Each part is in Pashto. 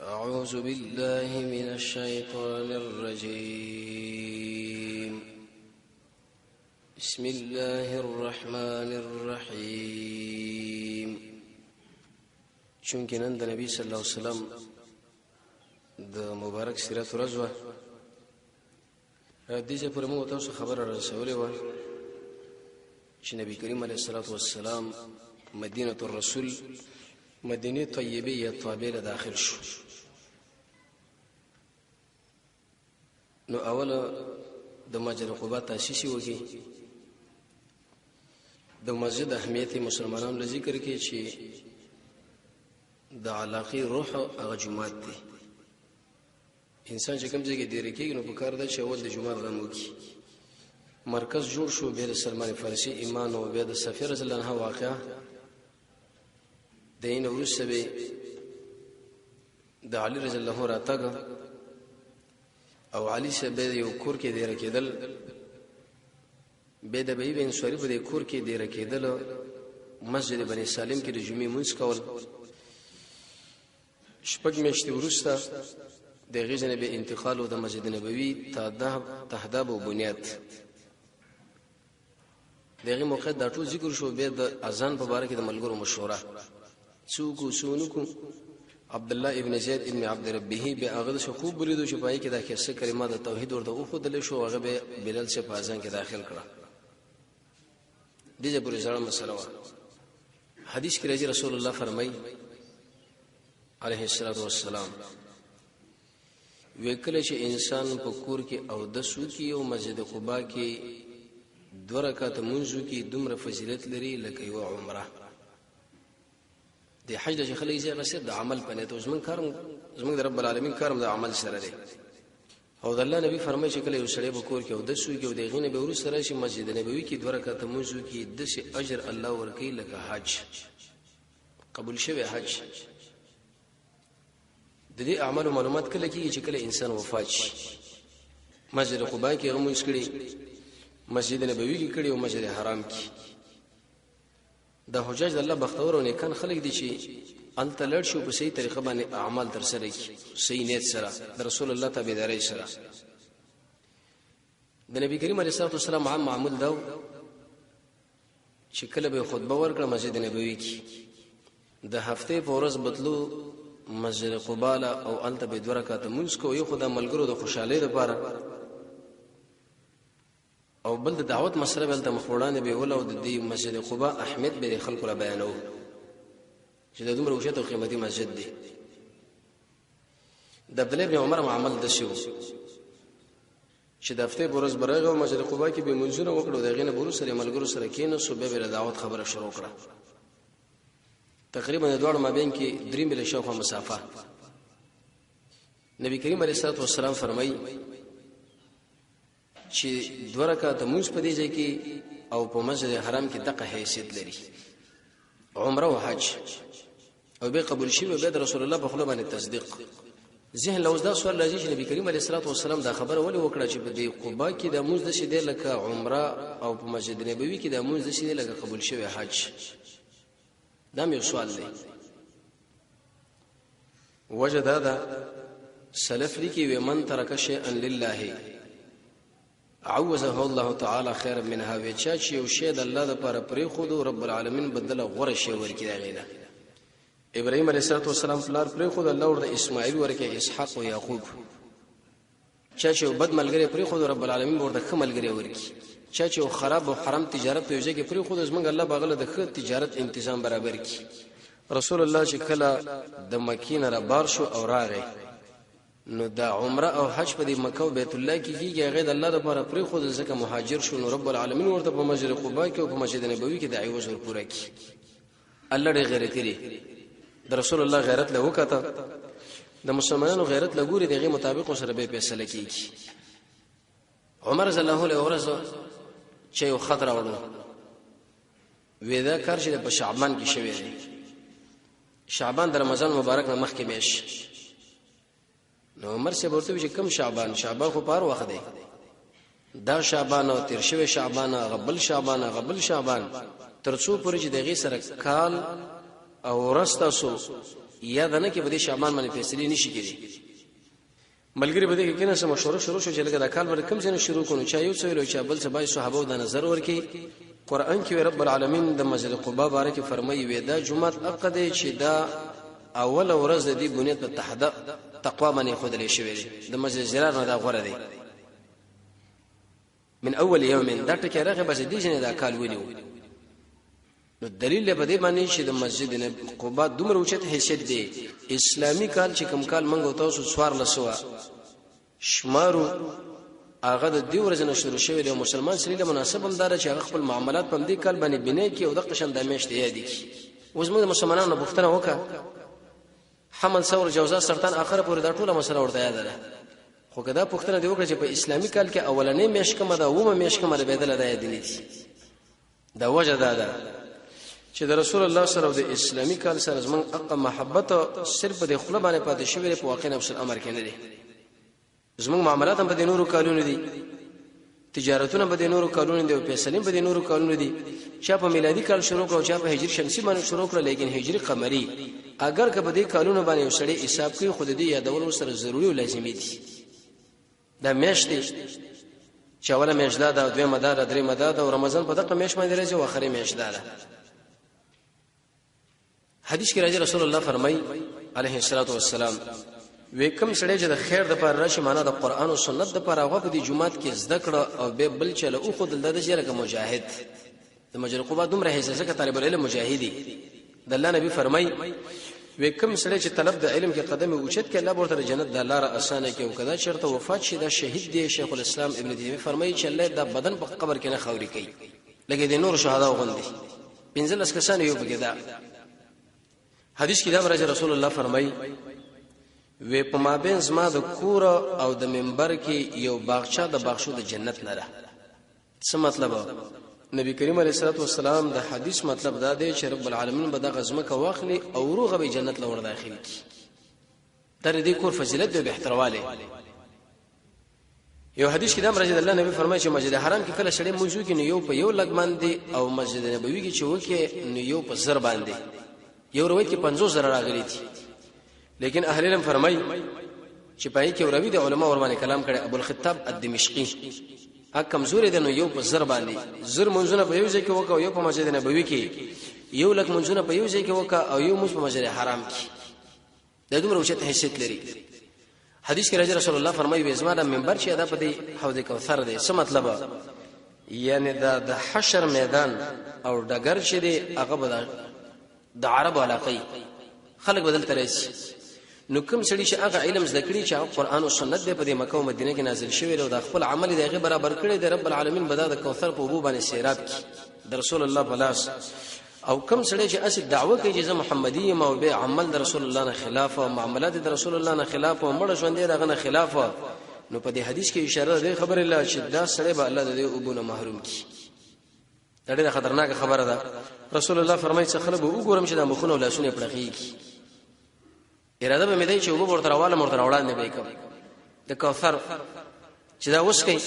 أعوذ بالله من الشيطان الرجيم بسم الله الرحمن الرحيم چونکه نن د نبی صلی الله علیه وسلم د مبارک سیرت ورځ و دې پر موږ تاسو خبر رسولې و چې نبی کریم علیه الصلاه والسلام مدینه الرسول مدینه طیبه یا طابله داخل شو. نو اوله د مسجد قباء تاسیس وکي د مسجد اهمیت مسلمانانو ذکر کې چې د علاقه روح هغه جمعات دي. انسان چې کوم ځای کې دی رکیږي نو په کار ده چې اول د جمعات غم وکي. مرکز جوړ شو به سلمان فارسی ایمان او به د سفیر رضی الله عنه واقعا دین ورسره به د علی رضی الله عنه راتګ او علی سره به یو کور کې دی رکیدل به د بیبي بن شریف د کور کې دی رکیدل مسجد بني سالم کې د جمعې منځ کول شپږ میاشتې وروسته د غزنه به انتقال او د مسجد نبوي تهذاب او بنیاد دغه موقع د ټول ذکر شو به د اذان په اړه کې د ملګرو مشوره څوک سونکو عبد الله ابن زید ابن عبد ربه به هغه شو خوب بریدو چې پای کې د کیسه کلمات د توحید ورته او خدل شو هغه به بلال سے پازان کې داخل کړه. دغه پورې ځړه مسله و. حدیث کې راځي رسول الله فرمایي علیه الصلاۃ والسلام وکله چې انسان په کور کې او د سوکي او مسجد قباء کې 2 رکعات منځو کې دومره فضیلت لري لکه یو عمره. د حج د خلک زیات بس د عمل پنه ته زمون کارم زمون رب العالمین کارم د عمل سره دی. او د الله نبی فرمایي چې کله یو سړی په کور کې او د سوکي او د غینه به ورسره راشي مسجد نبوي کې 2 رکعات منځو کې د شي اجر الله ورکړي لکه حج قبول شوی حج. د دې اعمال معلومات کله کېږي چې کله انسان وفات شي. مسجد قباء کې هم مسکړي مسجد نبوي کې کړي او مسجد حرام کې د حجاج الله بختور او نیکان خلک دي چې انت لړ شو په صحیح طریقه باندې اعمال تر سره کړي صحیح نیت سره د رسول الله تابعداري سره. د نبی کریم علیه الصلاه والسلام عام معمول دا چې کله به خطبه ورکړه مسجد نبوي کې د هفته په ورځ بدلو مسجد قباء او انت به 2 رکعات منځ کو یو خدای ملګرو د خوشاله لپاره او بل د دعوت مسله بل ته مخوړانه به ول او د دې مسجد قباء احمد به خلکو را بیانو چې د دومره وشته قیمتي مسجد دی. د عبد الله بن عمر عمل د شو چې د هفته برز برغه مسجد قباء کې به منځونه وکړو دغه نه برو سره ملګرو سره کینو صبح به دعوت خبره شروع کړه. تقریبا د دوړ مابین کې 3 میل شاوخوا مسافه. نبی کریم علیه الصلاه والسلام فرمایي چې 2 رکعات موږ په دې ځای کې او په مسجد حرام کې دغه حیثیت لري عمره او حج او به قبول شي به د رسول الله په خله باندې تصدیق. ذهن لوز دا سوال راځي چې نبی کریم علیه الصلاه والسلام دا خبره ولې وکړه چې په دې قباء کې د موږ د شي د لکه عمره او په مسجد نبوي کې د موږ د شي د لکه قبول شوی حج. دا مې سوال دی. وجد هذا سلف لکی ومن ترک شیئا لله عوزه الله تعالی خیر منها وچا چې یو شی د الله لپاره پرې خود رب العالمین بدله غوړه شی ورکړي غیله. ابراهیم علیه السلام پلار پرې خود الله ورته اسماعیل ورکړي اسحاق او یعقوب. چا چې بد ملګری پرې خود رب العالمین ورته ښه ملګری ورکړي. چا چې خراب او حرام تجارت په یوځای کې پرې خود زمونږ الله باغله د ښه تجارت تنظیم برابر کړي. رسول الله چې کله د مکینه را بار شو او راغی نو دا عمره او حج په مکه او بیت الله کې کیږي غیر الله لپاره پرې خود ځکه مهاجر شو نو رب العالمین ورته په مسجد قباء کې او په مسجد نبوي کې د عیوز ور پوره کی. الله دې غیرت لري د رسول الله غیرت له وکړه د مسلمانانو غیرت لګوري دغه مطابق سره به فیصله کیږي. عمر رضی الله عنه ورسو چې یو خطر وړو وېدا کار چې په شعبان کې شوی دی. شعبان د رمضان مبارک نه مخکې میش نو عمر سے ورته چې کم شعبان خو پار وخت دی دا شعبان او تیر شوی شعبان غبل شعبان ترڅو پورې چې دغه سره کال او ورستا سو یا دنه کې بده شعبان باندې فیصله نشي کېږي ملګری بده کې کنه سم مشوره شروع شو چې لکه د کال ور کم څنګه شروع کونو چا یو څه ویلو چا بل څه بای صحابه د نظر ورکی قران کې رب العالمین د مسجد قباء باره کې فرمایي وې دا جمعه عقد چې دا اول ورځ د دې بنیاد په تحت تقوا باندې خودلې شوې د مسجد زرار نه دا غوړه دی من اول يوم دا ټکی راغی بس دې جن دا کال ونیو نو دلیل به دې باندې چې د مسجد قباء دومره اوچت حیثیت دی اسلامی کال چې کوم کال منغو تاسو سوار لسوا شمارو هغه د دې ورځې شروع شوی دی مسلمان سره مناسب هم دار چې هغه خپل معاملات په دې کال باندې بنې کې او د قشن د میشت یادي اوس موږ مسلمانانو بوختنه وکړه حمل ثور جوزا سرطان اخر پورې دا ټوله مسله ورته یاد ده خو کدا پوښتنه دی وکړه چې په اسلامي کال کې اولنې میاشت کومه ده ومه میاشت کومه ده بدل ده یاد دي دا وجه ده چې د رسول الله سره د اسلامي کال سره زمون اقا محبت صرف د خپل باندې پاتې شوی په واقع نفس الامر کې نه دي زمون معاملات هم په نورو کالونو دي تجارتونه په نورو کالونو دي او پیسې په نورو کالونو دي چې په میلادي کال شروع کړو چې په هجری شمسي باندې شروع کړل لیکن هجری قمری اگر که په دې کالونو باندې وسړي حساب کوي خود دې یادول سره ضروری او لازمي دي دا میاشتې چې اوله میاشت ده دوه مدار درې مدار او رمضان په دغه میاشت باندې راځي او اخري میاشت ده حدیث کې راځي رسول الله فرمایي عليه الصلاه والسلام وکم سړی چې د خیر د پر راشي معنا د قران او سنت د پر هغه په دې جمعات کې زده کړه او به بل چله او خود د جره مجاهد د مجر قبا دومره حیثیت کې طالب العلم مجاهدی د الله نبی فرمایي وکم سړی چې طلب د علم کې قدم اوچت کې الله ورته جنت د لار اسانه کې او کدا چرته وفات شي دا شهید دی شیخ الاسلام ابن تیمیه فرمایي چې الله د بدن په قبر کې نه خوري کوي لکه د نور شهدا وغندي پنځل کسان یو بګی دا حدیث کې دا راځي رسول الله فرمایي و په مابین زما د کور او د منبر کې یو باغچه د باغشو د جنت نه ده څه مطلب نبی کریم علیه الصلاه والسلام د حدیث مطلب دا دی چې رب العالمین به د غزمه کا واخلي او روغه به جنت لور داخلي تر دې کور فضیلت به احترواله یو حدیث کې دا راځي الله نبی فرمایي چې مسجد حرام کې کله شړې موضوع کې یو په یو لګمان دي او مسجد نبوي کې چې وکي نو یو په زر باندې یو روایت کې 50 زر راغلي دي لیکن اهل علم فرمایي چې پای کې اوروي د علما ور باندې کلام کړي ابو الخطاب الدمشقي ا کمزوري دي نو یو په زر باندې زر منځونه په یو ځای کې وکاو یو په مسجد نبوي کې یو لک منځونه په یو ځای کې وکا او یو مس په مسجد حرام کې د دومره اوچت حیثیت لري حدیث کې راځي رسول الله فرمایي به زما د منبر چې ادا په حوض کوثر دی څه مطلب یعنی د حشر میدان او ډګر چې دی هغه د عرب علاقه خلق بدل ترسي نو کوم سړي چې هغه علم زده کړي چې قرآن او سنت په دې مکه او مدینه کې نازل شوی او د خپل عمل دغه برابر کړي د رب العالمین بدا د کوثر په وبو باندې سیراب کی د رسول الله بلاس او کوم سړي چې اصل دعوه کوي چې محمدي او به عمل د رسول الله نه خلاف او معاملات د رسول الله نه خلاف او مړ ژوند دغه نه خلاف نو په دې حدیث کې اشاره ده خبر الله چې دا سړي به الله د دې وبونه محروم کی دا ډېره خطرناک خبره ده رسول الله فرمایي چې خلک وګورم چې د مخونو او لاسونو پړخي اراده به مې دی چې وګ ورته راواله مرته راوړاندې به کوم د کوثر چې دا اوس کوي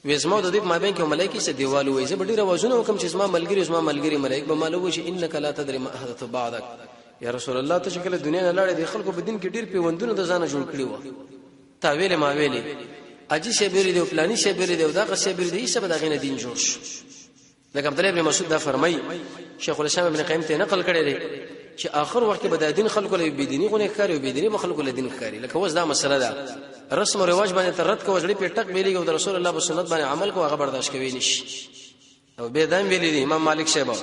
وېزمو د دې مابین کې ملایکی سره دیوال وې زه ډېر وازونه وکم چې زما ملګری ملائک به مالو چې انک لا تدري ما احدث بعدك یا رسول الله ته شکل دنیا نه لاړې د خلکو په دین کې ډېر پیوندونه د ځانه جوړ کړی و تا ویلې ما ویلې اجي شی بیرې دی او پلاني شی بیرې دی او دا قصې بیرې دی څه به دا غینه دین جوړ شو لکه عبد الله ابن مسعود دا فرمایي شیخ الاسلام ابن قیم ته نقل کړی دی چې اخر وخت کې به د دین خلکو له بيدینی غونه کاری او بيدینی به خلکو له دین کاری لکه وځ دا مسله ده رسم او رواج باندې ترت کو وځړي په ټک ویلي او د رسول الله په سنت باندې عمل کو هغه برداشت کوي نشي او به دام ویلي دي امام مالک صاحب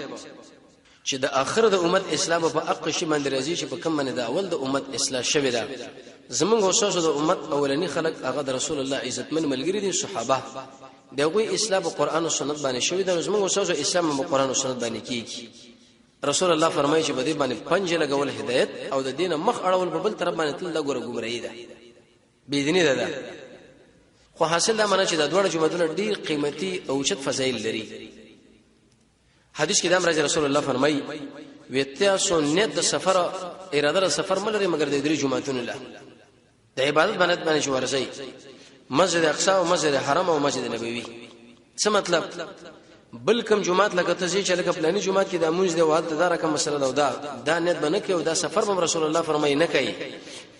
چې د اخر د امت اسلام په حق شي باندې راځي چې په کوم باندې د اول د امت اصلاح شوی ده زمونږ اوسه د امت اولنی خلق هغه د رسول الله عزتمن ملګری دي صحابه دغه اسلام په قران او سنت باندې شوی ده زمونږ اوسه اسلام په قران او سنت باندې کیږي رسول الله فرمایي چې بده باندې پنځه لګول هدایت او د دین مخ اړول په بل طرف باندې تل د ګوره ګمړی ده بيدینی ده خو حاصل دا معنی چې د دوه جمعهونه ډیر قیمتي او چت فضایل لري حدیث کې دا راځي رسول الله فرمایي ویتیا سنت د سفر اراده د سفر ملري مگر د درې جمعهونه له د عبادت باندې ورځي مسجد اقصا او مسجد حرم او مسجد نبوي څه مطلب بل کم جمعات لکه ته چې لکه پلاني جمعات کې د مونږ دی واده دا رقم مسله دا نیت بنه کې او دا سفر به رسول الله فرمایي نه کوي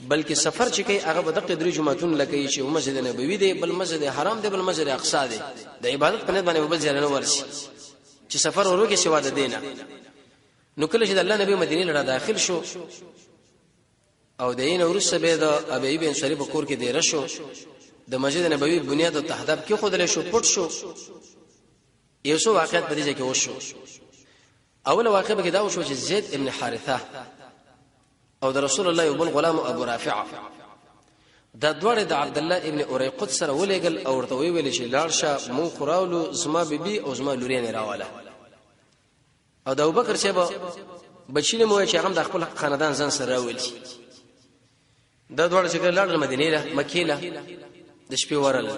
بلکې سفر چې کوي هغه به د قدرې جمعتون لکه چې مسجد نبوي دی بل مسجد حرام دی بل مسجد اقصا دی د عبادت په نیت باندې بل ځای نه ورشي چې سفر ورو کې سوا د دینه نو کله چې د الله نبی مدینه لړه داخل شو او دین ورسره به د ابي بن شریف کور کې دی رشو د مسجد نبوي بنیاد او تهداب کې خودل شو پټ شو یو څو واقعیت په دې کې وشو اول واقعه کې دا وشو چې زید ابن حارثه او د رسول الله ابن غلام ابو رافع دا دوړه د عبد الله ابن اریقط سره ولېګل او ورته ویل چې لاړشه مو خراولو زما بیبي او زما لوري راواله او د ابوبکر شیبه بچینه مو چې هغه د خپل خاندان ځان سره راولي دا دوړه چې لاړ مدینه له مکه له د شپې ورل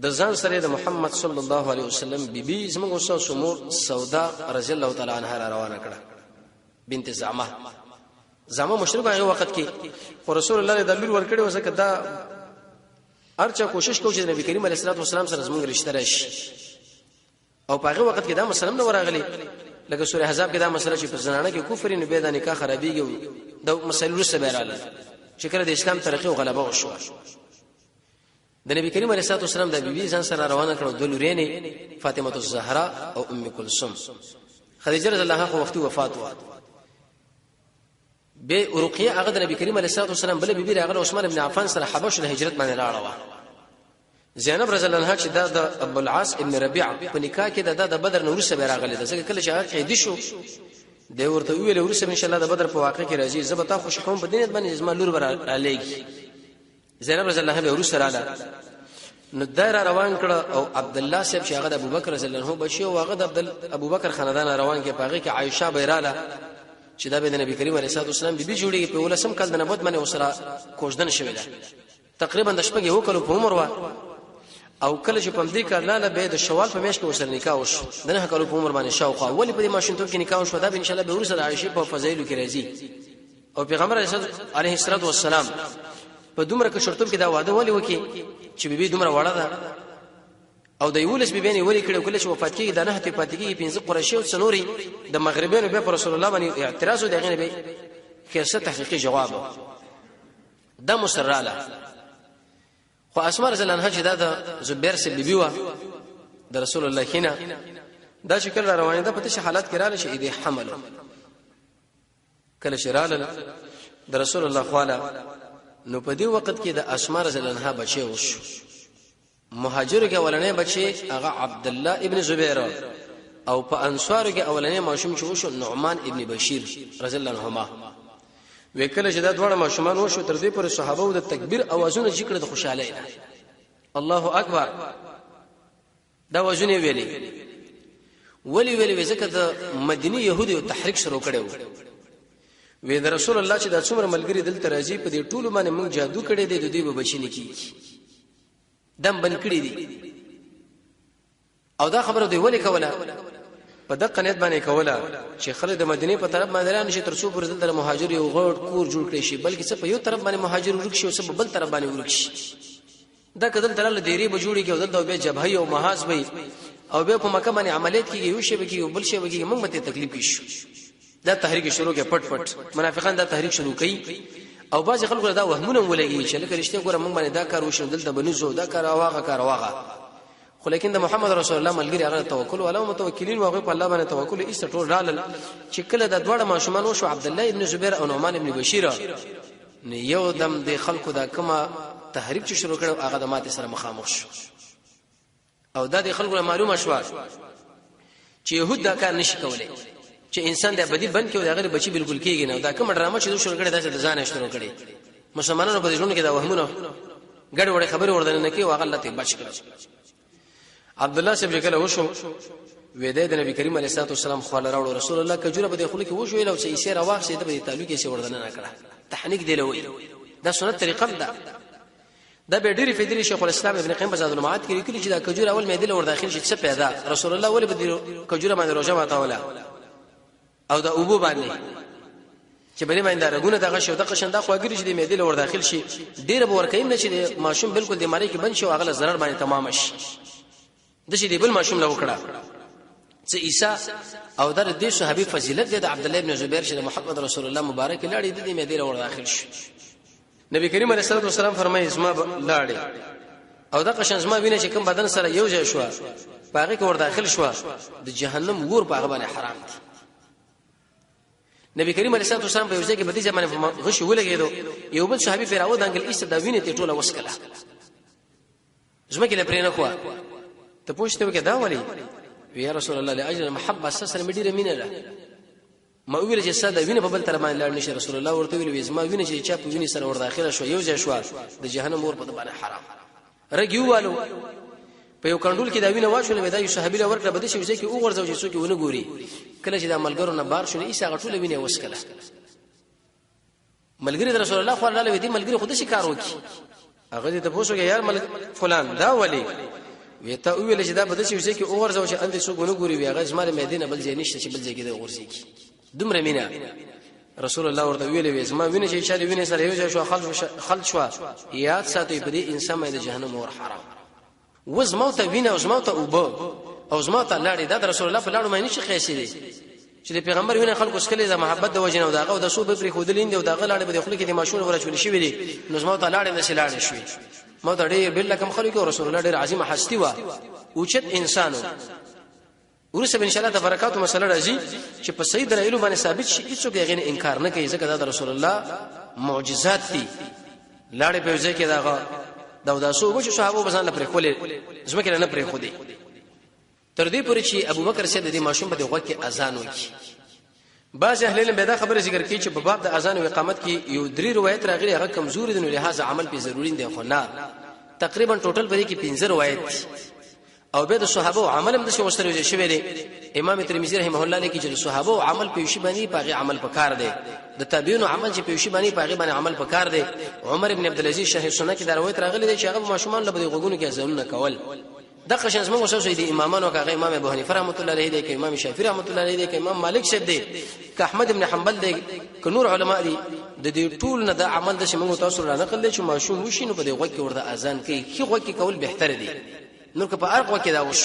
د ځان سره د محمد صلی الله علیه وسلم بیبي زموږ اوسه سمور سودا رضی الله تعالی عنها روانه کړه بنت زامه مشربه هغه وخت کې رسول الله د لور ورکړي وسکه دا ارچا کوشش کوي چې نبی کریم علیه الصلاه والسلام سره زموږ رشتہ راشي او په هغه وخت کې دا مسلمان نه ورغلي لکه سوره احزاب کې دا مسله چې په زنانه کې کفر نه به د نکاح خرابيږي دا مسله رسې بیراله چې کله د اسلام ترقی او غلبه وشو د نبی کریم علیه الصلاه والسلام د بیبي ځان سره روانه کړو د لورینې فاطمه الزهرا او ام کلثوم خدیجه رضی الله عنها وخت وفات و به رقیه هغه د نبی کریم علیه الصلاه والسلام بل بیبي راغله عثمان بن عفان سره حبش له هجرت باندې لاړه زینب رضی الله عنها چې دا د ابو العاص ابن ربيعه په نکاح کې د بدر نور سره راغله د څنګه کله چې هغه قید شو د ورته ویل ورسره ان شاء الله د بدر په واقع کې راځي زبتا خوش کوم په دینت باندې زما لور برالېږي زینب رضی الله عنها ورسره رااله نو دایره روان کړه او عبد الله صاحب چې هغه د ابوبکر رضی الله عنه بچي او هغه د ابوبکر خاندان روان کې پاغه کې عائشه بیراله چې دا به د نبی کریم علیه الصلاه والسلام بیبي جوړیږي په ولسم کال د نبوت باندې وسره کوژدن شوی ده تقریبا د شپږ یو کلو په عمر و او کله چې په دې کال لاله به د شوال په میاشت کې وسره نکاح وشو د نه کلو په عمر باندې شاوخوا ولی په دې ماشینتوب کې نکاح وشو دا به ان شاء الله به ورسره عائشه په فضایل کې راځي او پیغمبر علیه الصلاه والسلام په دومره کې شرطوب کې دا وعده ولي وکي چې بیبي دومره وړه ده او د یولس بیبي ولي کړه کله چې وفات کیږي د نه ته پاتې کیږي پنځه قریشي او څنوري د مغربینو به رسول الله باندې اعتراض او دغه به کیسه تحقیقي جواب دا مسراله خو اسماء رضی الله عنها چې دا د زبیر سره بیبي و د رسول الله کینا دا شکل روانه ده په تشه حالات کې رااله شي د حمل کله شراله د رسول الله خواله نو په دې وخت کې د اسماء رضی الله عنها بچي وشو مهاجر کې اولنې بچي هغه عبد الله ابن زبیر او په انصار کې اولنې ماشوم چې وشو نعمان ابن بشیر رضی الله عنهما وکله چې دا دوه ماشومان وشو تر دې پر صحابه او د تکبیر اوازونه ذکر د خوشاله الله اکبر دا وازونه ویلي ځکه د مدینه يهودي تحریک شروع کړو وې د رسول الله چې د څومره ملګری دلته راځي په دې ټولو باندې موږ جادو کړی دی د دې به بچی نه کیږي دم بن کړی دي او دا خبره دی ولې کوله په دقه نیت باندې کوله چې خلک د مدینه په طرف باندې رانه شي تر څو پر دلته مهاجر یو غوړ کور جوړ کړي شي بلکې څه په یو طرف باندې مهاجر ورک شي او څه په بل طرف باندې ورک شي دا کدل تل دیری به جوړي کې دلته به جبهه او محاذ وي او به په مکه باندې عملیات کیږي یو شی به کیږي بل شی به کیږي موږ ته تکلیف کیشو دا تحریک شروع کې پټ منافقان دا تحریک شروع کړي او باز خلکو دا وهمونه ولګي چې لکه رښتیا ګوره موږ باندې دا کار وشو دلته بنځو دا کار واغه خو لیکن د محمد رسول الله ملګری هغه توکل او متوکلین واغه په الله باندې توکل ایست ټول رال چې کله د دوړه ماشومان وشو عبد الله ابن زبیر او نعمان ابن بشیر نه یو دم د خلکو دا کما تحریک چې شروع کړو هغه د ماته سره مخامخ شو او دا د خلکو معلومه شو چې يهود دا کار نشي کولای چې انسان د ابدي بن کې او هغه بچي بالکل کېږي نه دا کوم ډرامه چې شروع کړي دا چې ځان شروع کړي مسلمانانو په ژوند کې دا وهمونه ګډ وړه خبره وردن نه کې او هغه الله ته بچ کړ عبد الله سبحانه کله وشو وېده د نبی کریم علیه الصلاه والسلام خو الله راوړ رسول الله کجوره په خلک وشو ویل او چې یې رواخ شه د تعلق یې وردن نه کړه تحنیک دی لوي دا سنت طریقه ده دا به ډیری فدری شیخ الاسلام ابن قیم بزاد المعاد کې لیکلي چې دا کجوره اول مې دل ور داخل شي څه پیدا رسول الله ولې به کجوره باندې روزه ماتاوله او دا ابو باندې چې بری باندې رغونه دغه شو دغه شنده خواګری چې د مېدل ور داخل شي ډیر به ورکایم نه چې ماشوم بالکل د ماری کې بن شي او هغه ضرر باندې تمام شي د شي دی بل ماشوم له وکړه چې عیسی او در دې صحابي فضیلت د عبد الله ابن زبیر شه محمد رسول الله مبارک لاړې د دې مدینه ور داخل شو نبی کریم علیه الصلاه والسلام فرمایي اسما لاړې او دا قشن اسما ویني چې کوم بدن سره یو ځای شو پاغه کې ور داخل شو د جهنم ور پاغه باندې حرام دي نبی کریم علیه الصلاه والسلام په یو ځای کې بدی ځمانه غش ولګېدو یو بل صحابي پیراو د انګل ایست دا ویني ته ټوله وسکله زما کې لپاره نه خو ته پوښتنه وکړه دا ولي یا رسول الله لاجل محبه سره مډیره مینه ده ما ویل چې ساده وینه په بل تر باندې لاړ نشي رسول الله ورته ویل زما وینه چې چا په وینه سره ور داخله شو یو ځای شو د جهنم ور په باندې حرام رګیوالو په یو کندول کې دا وینه واښول مې دا یو صحابي له ورکړه بده شي چې وګورځو چې څوک ونه ګوري کله چې دا ملګرو نه بار شو ایسا غټول وینه وسکله ملګری رسول الله صلی الله علیه وسلم ملګری خود شي کار وکي هغه ته پوښتنه یار فلان دا ولی ویته ویل چې دا بده شي چې وګورځو چې اند څوک ونه ګوري هغه زماره مدینه بل ځای نشته چې بل ځای کې دا ورسي دومره مینا رسول الله ورته ویلې زما ویني چې چا ویني سره یو ځای شو خلق شو یاد ساتي په دې انسان باندې جهنم اور حرام وزمو ته ویني او زمو ته او زمو ته لاړې دا رسول الله په لاړو باندې شي خېسي دي چې پیغمبر ویني خلکو سکلې د محبت د وجنه او داغه او د سو به پرې خودلین دي او داغه لاړې به خلک دي ماشون ورچول شي ویلي نو زمو ته لاړې نشي لاړې شوې مو ته ډېر بل کم خلکو رسول الله ډېر عظیم حستی و اوچت انسانو ورسره ان شاء الله د برکاتو مسله راځي چې په صحیح دلایل باندې ثابت شي هیڅوک یې غیر انکار نه کوي ځکه دا رسول الله معجزات دي لاړې په ځای کې دا داسو وګ چې صحابه بزان لپاره خولې زمکه نه پرې خو دي تر دې پورې چې ابوبکر سید د ماشوم په دغه کې اذان وکړي بعض اهل علم به دا خبره ذکر کوي چې په باب د اذان او اقامت کې یو درې روایت راغلي هغه کمزوري دي نو لہذا عمل په ضروري دي خو نه تقریبا ټوټل بری کې 15 روایت او به د صحابه عمل هم د شو سره شوی دی امام ترمذی رحمه الله لیکي چې صحابه عمل په شی باندې پاغه عمل پکار دی د تابعین عمل چې په شی باندې پاغه باندې عمل پکار دی عمر ابن عبد العزيز شرح سنه کې دا روایت راغلی دی چې هغه ماشومان له بده غوګونو کې ځنه کول د قشن زموږ وسوسه دي امامانو کاغه امام ابو حنیفه رحمۃ اللہ علیہ دی کې امام شافعی رحمۃ اللہ علیہ دی کې امام مالک شه دی ک احمد ابن حنبل دی ک نور علما دي د دې ټول نه د عمل د شمو تاسو را نقل دي چې ماشوم وشي نو په دې غوږ کې ورته اذان کوي خي غوږ کې کول بهتر دی نور که په ارق وکي دا وش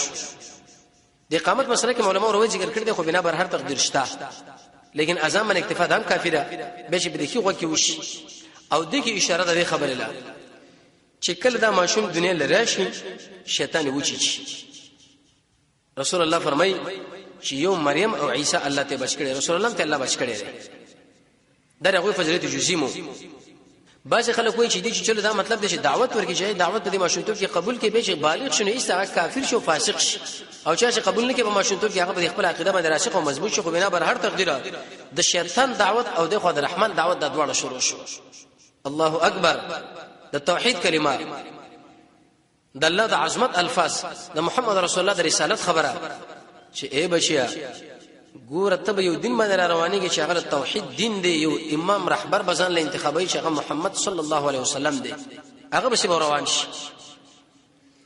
د اقامت مسله کې علماء روي ذکر کړی دی خو بنا بر هر تقدیر شته لیکن اذان من اکتفا هم کافی ده به چې بده خي غوږ کې وش او د کی اشاره ده خبره لا چې کله دا ماشوم دنیا لراشي شیطان وچی رسول الله فرمای چې یو مریم او عیسی الله ته بچ کړي رسول الله ته الله بچ کړي دا هغه فضیلت جزیمو بعض خلک وایي چې دې چې چلو دا مطلب دی چې دعوت ورکړي چې دعوت د ماشومتوب کې قبول کې به چې بالغ شونه ایسته کافر شو فاسق شي او چې قبول نه کې په ماشومتوب کې هغه په خپل عقیده باندې راسخ او مضبوط شي خو بنا بر هر تقدیر د شیطان دعوت او د خدای رحمان دعوت د دواړو شروع شو الله اکبر د توحید کلمات د الله د عظمت الفاظ د محمد رسول الله د رسالت خبره چې اے بچیا ګور ته یو دین باندې رواني کې چې هغه توحید دین دی یو امام رهبر بزن له انتخابي چې هغه محمد صلی الله علیه وسلم دی هغه به روان شي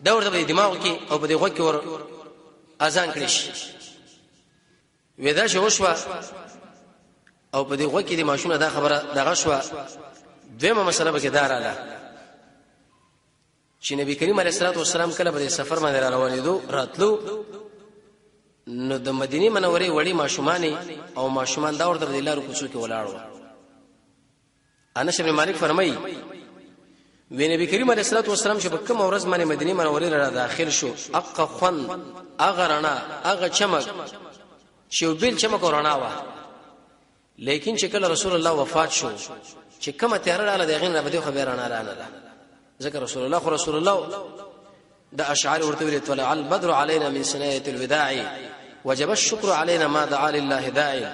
دا ورته په دماغ کې او په دغه کې ور اذان کړی شي ودا شو شو او په دغه کې د ماشومه دا خبره دغه شو دیمه مسله به کې داراله چې نبی کریم علیه الصلاه والسلام کله په سفر باندې روانېدو راتلو نو د مدینه منورې وړي ماشومان او ماشومان دا ورته د لارو کوڅو کې ولاړو انس بن مالک فرمایي وی نبی کریم علیه الصلاه والسلام چې په کوم ورځ باندې مدینه منورې را داخل شو اق خن اغرنا اغه چمک شوبیل چمک ورنا وا لیکن چې کله رسول الله وفات شو چې کومه تیار رااله دغه نه بده خبر نه رااله ذکر رسول الله د اشعار ورته ویل طلع البدر علينا من سنه الوداع وجب الشكر علينا ما دعا لله داعي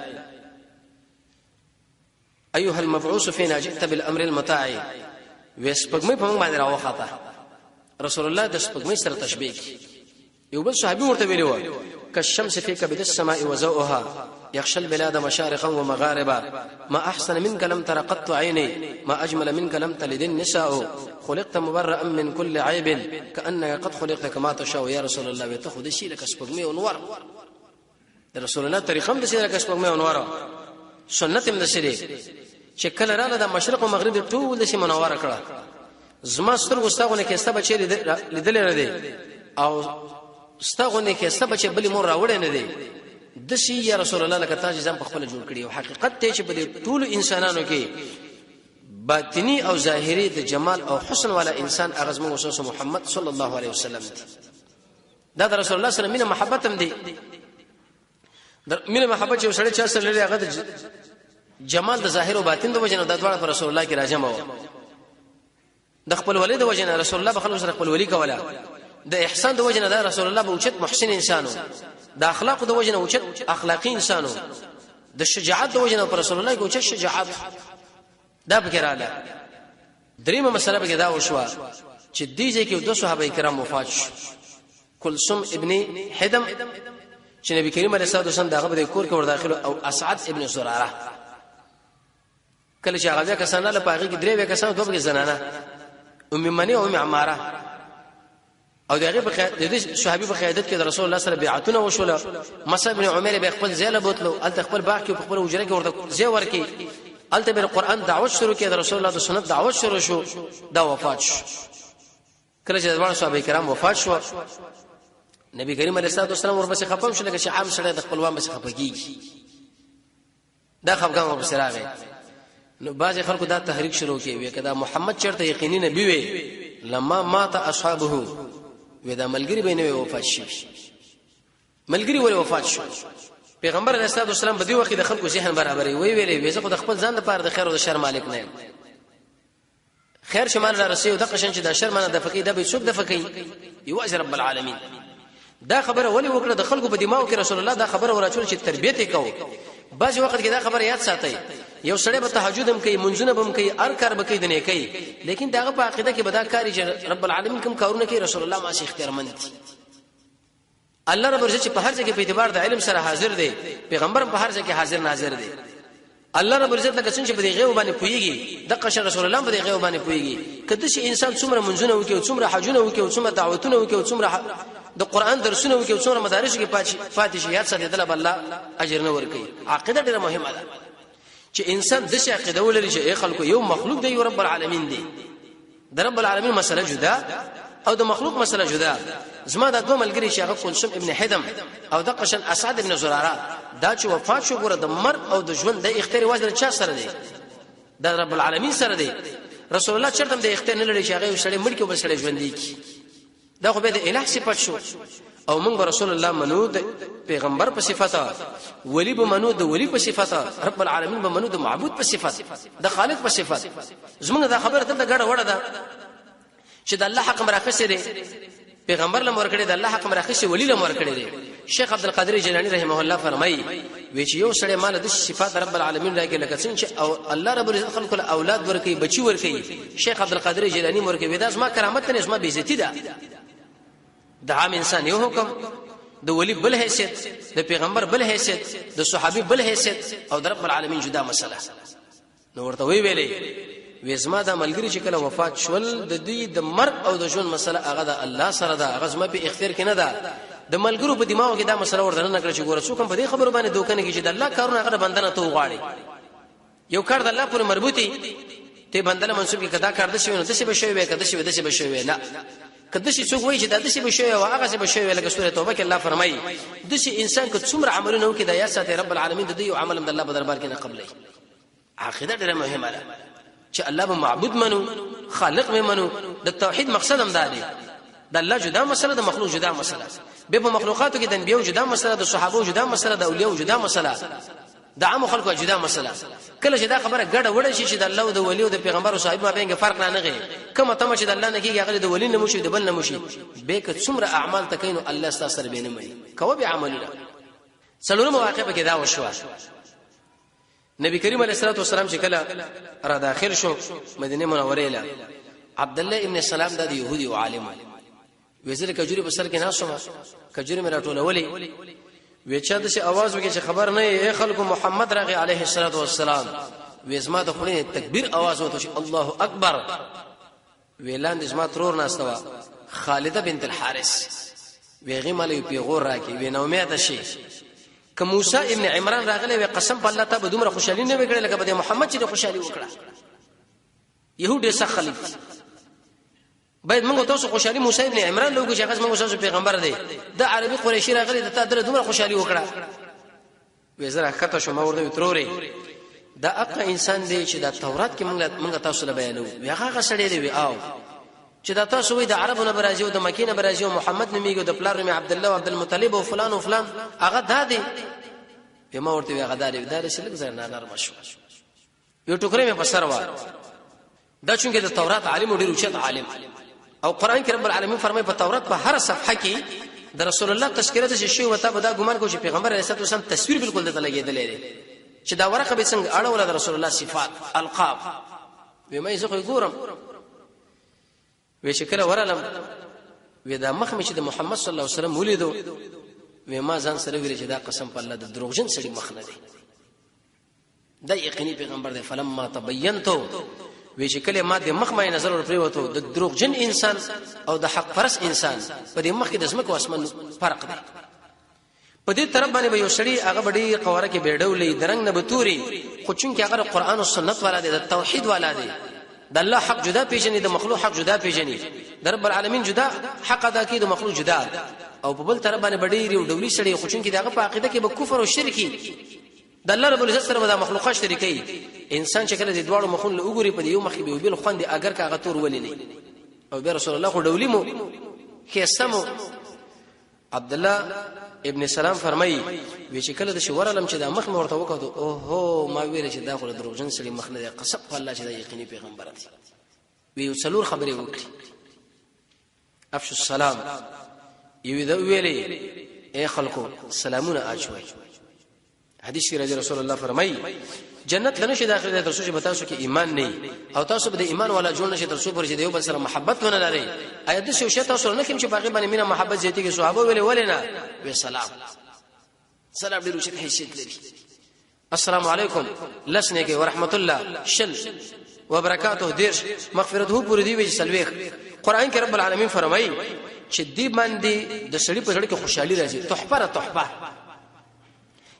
ايها المبعوث فينا جئت بالامر المطاع وسپګمې په موږ باندې راوخاته رسول الله د سپګمې سره تشبيه یو بل صحابي ورته ویلو كالشمس في كبد السماء وزوءها يخشى البلاد مشارقا ومغاربا ما احسن منك لم تر قط عيني ما اجمل منك لم تلد النساء خلقت مبرئا من كل عيب كانك قد خلقت كما تشاء يا رسول الله وتاخذ شيء لك سپګمې انوار رسول الله طریقه هم د شي لك سپګمې انوار سنت هم د شي چې کله رااله د مشرق او مغرب ټول د شي منور کړه زما سترګو ستاغونه کې ستا بچی لیدل نه دي او ستغونه کې سبا چې بلی مور راوړې نه دی د شي یا رسول الله لکه تاسو ځم په خپل جوړ کړی او حقیقت ته چې په ټول انسانانو کې باطنی او ظاهری د جمال او حسن والا انسان اغزم وسوس محمد صلی الله علیه وسلم دا د رسول الله سره مینه محبت هم دی مینه محبت چې سره چا سره لري هغه د جمال د ظاهر او باطن د وجنه د دواړه پر رسول الله کې راجمه و د خپل ولید د وجنه رسول الله بخلو سره خپل ولی کولا د احسان د وجنه د رسول الله بوچت محسن انسانو د اخلاق د وجنه اوچت اخلاقی انسانو د شجاعت د وجنه پر رسول الله کې اوچت شجاعت دا فکراله دریمه مسله به دا وشوه چې دیږي کې دوه صحابه کرام وفات شو کلثوم ابن حدم چې نبی کریم علیه الصلاه والسلام دغه به کور کې ور داخله او اسعد ابن زراره کله چې هغه کسانه له پاغي کې درې کسانه دوه زنانه ام منی او ام عماره او دغه د صحابي په قیادت کې د رسول الله سره بیعتونه وشول مصعب بن عمر به خپل زیاله بوتلو ال خپل باغ کې خپل وجره کې ورته زی ورکی الته بل قران دعوت شروع کړه د رسول الله د سنت دعوت شروع شو دا وفات شو کله چې د صحابه کرام وفات شو نبی کریم علیه الصلاه والسلام ورپسې خپم شو لکه چې عام سره د خپلوان بس خپګي دا خپګان ورپسې راغی نو بعض خلکو دا تحریک شروع کړي وي کدا محمد چرته یقیني نبی وي لما مات اصحابه ودا ملګری به نه وفات شي ملګری ول وفات شو پیغمبر علیه الصلاه والسلام په دې وخت د خلکو ذهن برابرې وی ویلې وې زه خو د خپل ځان لپاره د خیر او د شر مالک نه یم خیر شمال را رسېو د قشن چې د شر منه د فقې د به څوک د فقې یو اجر رب العالمین دا خبره ولې وکړه د خلکو په دماغ کې رسول الله دا خبره ورچول چې تربیت وکاو بعض وخت کې دا خبره یاد ساتي یو سړی به تهجد هم کوي منځونه هم کوي هر کار به کوي د نیکی لیکن داغه په عقیده کې بدا کاری چې رب العالمین کوم کارونه کوي رسول الله ماشي اختیارمند دي الله رب عزت په هر ځای کې په اعتبار د علم سره حاضر دی پیغمبر په هر ځای کې حاضر ناظر دی الله رب عزت لکه څنګه چې په غیب باندې پويږي د قشر رسول الله په غیب باندې پويږي کله چې انسان څومره منځونه وکي څومره حجونه وکي څومره دعوتونه وکي څومره د قران درسونه وکي څومره مدارس کې فاتحه یاد سره د الله اجر نه ورکي عقیده ډیره مهمه ده چې انسان د شي عقیده ولري چې خلکو یو مخلوق دی رب العالمین دی د رب العالمین مسله جدا او د مخلوق مسله جدا زما د دوه ملګری چې هغه کلثوم ابن حدم او د قشن اسعد ابن زراره دا چې وفات شو ګره د مرګ او د ژوند د اختیار واجب چا سره دی د رب العالمین سره دی رسول الله چرته د اختیار نه لري چې هغه سړی مړ کې بل سړی ژوند دی دا خو به د الہ صفات شو او موږ رسول الله منو د پیغمبر په صفاته ولی به منو د ولی په صفاته رب العالمین به منو د معبود په صفات د خالق په صفات زمونږ دا خبره ته غړ وړه ده چې د الله حق مراخصه دی پیغمبر له مور کړي د الله حق مراخصه ولی له مور کړي دی شیخ عبد القادر جیلانی رحمه الله فرمایي وی چې یو سړی مال د صفات رب العالمین راکې لکه څنګه او الله رب العزت خلق له اولاد ورکي بچي ورکي شیخ عبد القادر جیلانی مور کې ودا ما کرامت نه اسما بیزتی ده د عام انسان یو حکم د ولی بل حیثیت د پیغمبر بل حیثیت د صحابي بل حیثیت او د رب العالمین جدا مسله نو ورته وی ویلې وېزما د ملګری چې کله وفات شول د دې د مرګ او د ژوند مسله هغه د الله سره ده هغه زما په اختیار کې نه ده د ملګرو په دماغ کې دا مسله ورته نه کړی چې ګوره څوک په دې خبرو باندې دوکه نه کیږي د الله کارونه هغه بندنه ته وغواړي یو کار د الله پورې مربوطي ته بندنه منسوب کې کدا کار د شي نو د شي بشوي وي کدا شي د شي بشوي نه کدا شي څوک وایي چې د شي بشوي او هغه شي بشوي لکه سوره توبه کې الله فرمایي د شي انسان که څومره عملونه وکړي د یا ساته رب العالمین د دې یو عمل د الله په دربار کې نه قبلې عقیده ډېره مهمه ده چې الله به معبود منو خالق به منو د توحید مقصد هم دا دی د الله جدا مسله د مخلوق جدا مسله به په مخلوقاتو کې د انبیو جدا مسله د صحابه جدا مسله د اولیاء جدا مسله د عام خلکو جدا مسله کله چې دا خبره ګډه وړه شي چې د الله او د ولی او د پیغمبر او صاحب ما بینګ فرق نه غي کومه تم چې د الله نه کیږي هغه د ولی نه مشي د بل نه مشي به که څومره اعمال تکینو الله ستاسو سره بینه مې کوو به عملونه څلورم واقعه کې دا وشو نبی کریم علیه الصلاه والسلام چې کله را داخل شو مدینه منوره له عبد الله ابن سلام د يهودي او عالم وزیر کجوري په سر کې ناسومه کجوري مې راټولولې وچا د شي आवाज وکړي چې خبر نه اے خلکو محمد راغي عليه الصلاه والسلام وېزما د خلینو تکبیر आवाज وته چې الله اکبر ویلان د اسما ترور ناستوا خالده بنت الحارث ویغه مالې پیغور راکې وینه امید شي که موسی ابن عمران راغله وی قسم په الله ته به دومره خوشالي نه وکړي لکه به محمد چې خوشالي وکړه يهودي سخلي باید موږ تاسو خوشالي موسی ابن عمران لوګو چې هغه موږ تاسو پیغمبر دی د عربي قریشي راغلي د تا دومره خوشالي وکړه وزره کته شو ما ورته تروري دا اقا انسان دی چې د تورات کې موږ تاسو له بیانو هغه سړی دی او چې دا تاسو وي د عربونو برازي او د مکینه برازي او محمد نمیګو د پلار نمی عبد الله او عبد المطلب او فلان او فلان هغه دادی ما ورته هغه دادی سلک زر نه نرم شو یو ټوکرې مې بسر و دا څنګه د تورات عالم ډیر اوچت عالم او قران کې رب العالمین فرمایي په تورات په هر صفحه کې د رسول الله تذکرہ د شی وته به دا ګمان کو چې پیغمبر علیه السلام تصویر بالکل دته لګیدلې چې دا ورقه به څنګه اړه ول د رسول الله صفات القاب به مې زه خو ګورم وې شکل ورالم وې دا مخ مې چې د محمد صلی الله علیه وسلم ولیدو وې ما ځان سره ویل چې دا قسم په الله د دروغجن سړي مخ نه دی دا یقیني پیغمبر دی فلما تبینتو وې چې کله ما د مخ مې نظر ور پریوتو د دروغجن انسان او د حق پرس انسان په دې مخ کې د اسمک او اسمان فرق دی په دې طرف باندې به یو سړی هغه بډې قواره کې بیډولې درنګ نه بتوري خو چون کې هغه قرآن او سنت والا دی د توحید والا دی د الله حق جدا پیژني د مخلوق حق جدا پیژني د رب العالمین جدا حق ادا کوي د مخلوق جدا او په بل طرف باندې بډې یو ډولي سړی خو چون کې دغه په عقیده کې به کفر او شرکی د الله رب العزت سره د مخلوقات شریکي انسان چې کله د دوړو مخون له وګوري په یو مخ به بل خوند اگر کاغه تور ولې نه او به رسول الله خو ډولي مو کیسمو عبد الله ابن سلام فرمایي وی چې کله د شورالم چې د مخ ورته وکړو او هو ما ویل چې دا خو دروغجن سړي مخ نه قسم په الله چې دا یقیني پیغمبر دی وی څلور خبرې وکړي افش السلام یو دا ویلې اے خلکو سلامونه اچوي حدیث کې رسول الله فرمایي جنت لنه شي داخله تر څو چې تاسو کې ایمان نه او تاسو به د ایمان والا جوړ نشي تر څو پر چې یو بل سره محبت ونه لري ايت شو شي تاسو نه کوم چې باغې باندې مینا محبت زیاتې کې صحابه ویل نه وی سلام ډیرو چې حیثیت لري السلام علیکم لسنه کې ورحمت الله شل وبرکاته دیرش مغفرته پوری دی وی سلويخ قران کې رب العالمین فرمایي چې دی باندې د سړي په سړي کې خوشحالي راځي تحفه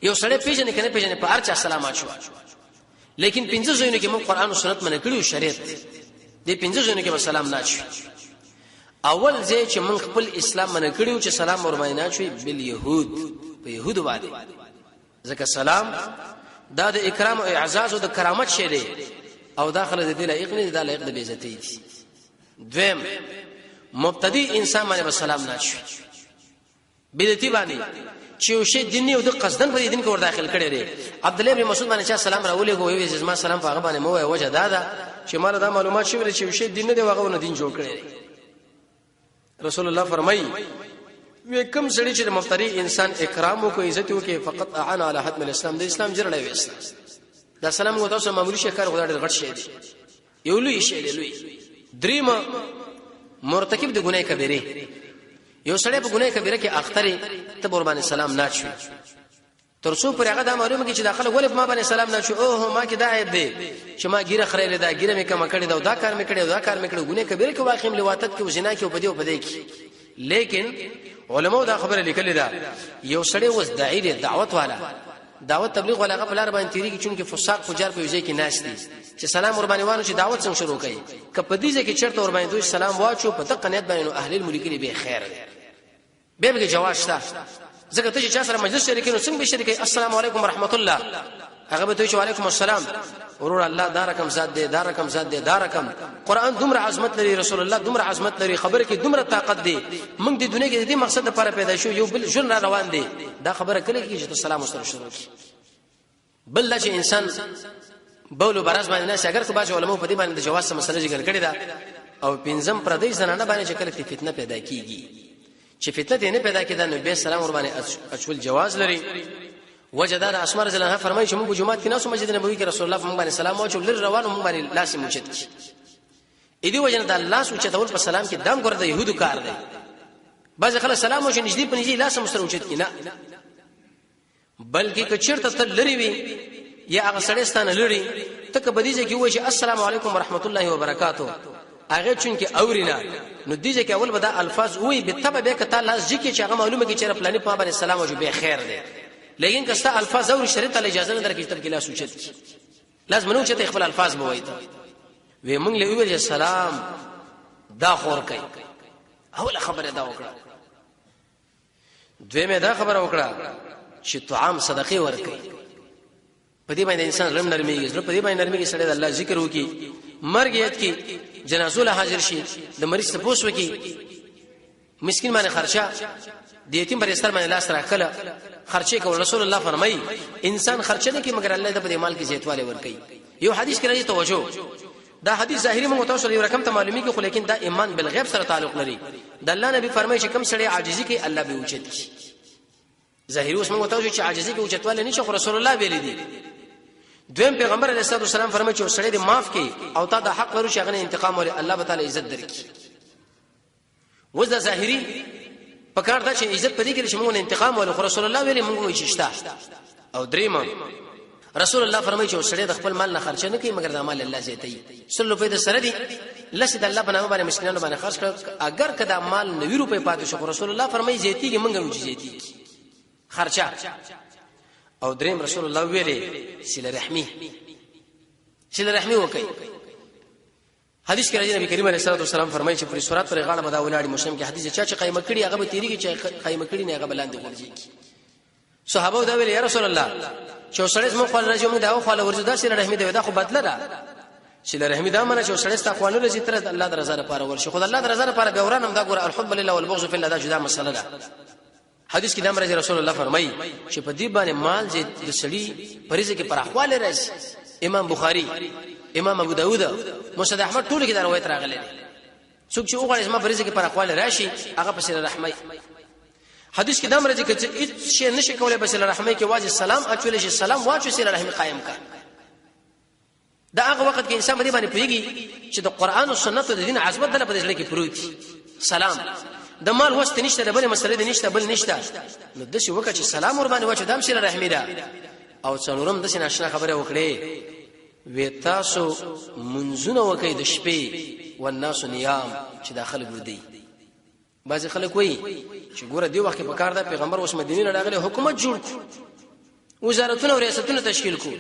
یو سړی پیژنې کنه پیژنې په ارچا سلام اچو لیکن پنځه ځایونه کې موږ قران او سنت منه کړیو شریعت دې پنځه ځایونه کې سلام نه اچو اول ځای چې موږ خپل اسلام منه کړیو چې سلام ور باندې اچوي بل يهود په يهود باندې ځکه سلام دا د اکرام او اعزاز او د کرامت شی دی او داخله د دې لایق نه دی دا لایق د بے عزتی دی دویم مبتدی انسان باندې سلام نه اچوي بدعتي باندې چې یو شی دیني او د قصدن په دین کې ور داخل کړي لري عبد الله ابن مسعود باندې چې سلام راولې کوی وي چې ما سلام په هغه باندې مو وجه دا چې مال دا معلومات شوی چې یو شی دین نه دی هغه نه دین جوړ کړي رسول الله فرمایي وکم سړي چې د مفتری انسان اکرام او کو عزت وکي فقط اعان علی حتم الاسلام د اسلام جوړړی وست دا سلام غو تاسو معمولی شي کار غوډه غټ شي یو لوی شي لوی دریم مرتکب د ګناه کبیره یو سړی په ګناه کبیره کې اخترې ته قربان سلام نه شي ترڅو پر هغه د معلومه کې چې داخله ولې ما باندې سلام نه شو او ما کې دا عیب دی چې ما ګیره خړېله دا ګیره مې کم کړې دا کار مې کړې دا کار مې کړې ګناه کبیره کې واقع ملواتت کې وزنا کې او پدې او پدې کې لیکن علماء دا خبره لیکلې ده یو سړی وس داعی دعوت والا دعوت تبلیغ ولا غفل اربعین تیری کې چونکه فساق فجار په یوځای کې ناش دي چې سلام قرباني وانه چې دعوت څنګه شروع کړي کپدې ځکه چرته قرباني دوی سلام واچو په دقه نیت باندې اهل الملک به خیر به جواز شته ځکه ته چې چا سره مجلس شریکینو څنګه به شریکي السلام علیکم ورحمت الله هغه به ته چې وعلیکم السلام ورور الله دا رقم ذات دی دا رقم ذات دی دا رقم قران دومره عظمت لري رسول الله دومره عظمت لري خبره کې دومره طاقت دی موږ د دنیا کې د دې مقصد لپاره پیدا شو یو بل ژوند روان دی دا خبره کله کې چې السلام سره شروع کی بل چې انسان بولو براز باندې نه اگر که باج علماء په دې باندې د جواز مسله ذکر کړی دا او پنځم پردې زنانه باندې چې کله فتنه پیدا کیږي چې فتنه نه پیدا کېده نو به سلام ور باندې اچول جواز لري وجدار اسماء رضی الله عنها فرمایي چې موږ جمعه کې ناسو مسجد نبوي کې رسول الله موږ باندې سلام او چول روانو موږ باندې لاس موچت کی اې دی وجنه د الله سوچ ته ول په سلام کې دام ګرځي يهودو کار دی بعض خلک سلام او نږدې په نږدې لاس مسره موچت کی نه بلکې کچرته تل لري وي یا هغه سړی ستانه لري تک بدیږي کې وایي چې السلام علیکم ورحمت الله وبرکاته هغه چون کې اورینا نو دیږي کې اول بدا الفاظ وي به تبه به کته لاس ځکه چې هغه معلومه کې چې پلانې په باندې سلام او به خیر دی لیکن کستا الفاظ او شریعت له اجازه نه درکې تر کې لاس اوچت لازم نو چې خپل الفاظ بوي ته وی موږ له ویل سلام دا خور کوي اوله خبره دا وکړه دویمه دا خبره وکړه چې طعام صدقه ورکړي په دې باندې انسان رم نرميږي په دې باندې نرميږي سره د الله ذکر وکي مرګ یاد کی جنازو له حاضر شي د مریض ته پوښ وکي مسكين باندې خرچه د یتیم پر استر باندې لاس راکله خرچه کول رسول الله فرمایي انسان خرچه نه کوي مگر الله د په مال کې زیاتواله ورکړي یو حدیث کې راځي توجه دا حدیث ظاهري موږ تاسو یو رقم ته معلومي کې خو لیکن دا ایمان بالغیب سره تعلق لري د الله نبی فرمایي چې کم سړی عاجزي کوي الله به اوچت شي ظاهري اوس موږ تاسو چې عاجزي کوي اوچتواله نشي خو رسول الله ویلي دي دویم پیغمبر علیه الصلاه والسلام فرمایي چې سړی دې معاف کړي او تا د حق ورو شغنه انتقام ولري الله تعالی عزت درکړي وځه ظاهري پکار دا چې عزت پدې کې چې موږ انتقام ولرو رسول الله ویلي موږ وایي شتا او دریم رسول الله فرمایي چې سړی د خپل مال نه خرچ نه کوي مگر د مال الله زیاتي سلو په دې سره دي لسد الله بنامه باندې مسکینانو باندې خرچ کړ اگر کدا مال 90 روپے پاتې شو رسول الله فرمایي زیاتي کې موږ وایي زیاتي خرچه او دریم رسول الله ویلي سله رحمی وکي حدیث کې راځي نبی کریم علیه الصلاه والسلام فرمایي چې پر سورات پر غاړه مدا ولاړی مسلم کې حدیث چې قائمه کړي هغه به تیریږي چې قائمه کړي نه هغه بلاندې ورځي صحابه دا ویل یا رسول الله چې سړی مو خپل راځي موږ دا خو له ورځو دا سره رحمی دا خو بدله ده سله رحمی دا منه چې سړی ستاسو خپل راځي تر الله د رضا لپاره ورشي خو د الله د رضا لپاره به ورانم دا ګور الحب لله والبغض في الله دا جدا مسله ده حدیث کې دا مرزي رسول الله فرمایي چې په دې باندې مال چې د سړي پریزه کې پراخواله راځي امام بخاری امام ابو داود مسند احمد ټول کې دا روایت راغلي څوک چې وګوري اسما پریزه کې پراخواله راشي هغه په سره رحمي حدیث کې دا مرزي کې چې شي نشي کولای په سره رحمي کې واجب سلام اچول شي سلام واچو سره رحمي قائم کا دا هغه وخت کې انسان باندې پیږي چې د قران او سنت د دین عظمت دله په دې کې پروت سلام د مال وست نشته د بل مسله نشته بل نشته نو د شي وکړه چې سلام ور باندې واچو دام سره رحمی ده او څلورم د ناشنا خبره وکړي وې تاسو منځونه وکړي د شپې والناس نیام چې داخله ګردي بعض خلک وایي چې ګوره دی وخت په کار ده پیغمبر اوس مدینه راغلی حکومت جوړ وزارتونه او ریاستونه تشکیل کو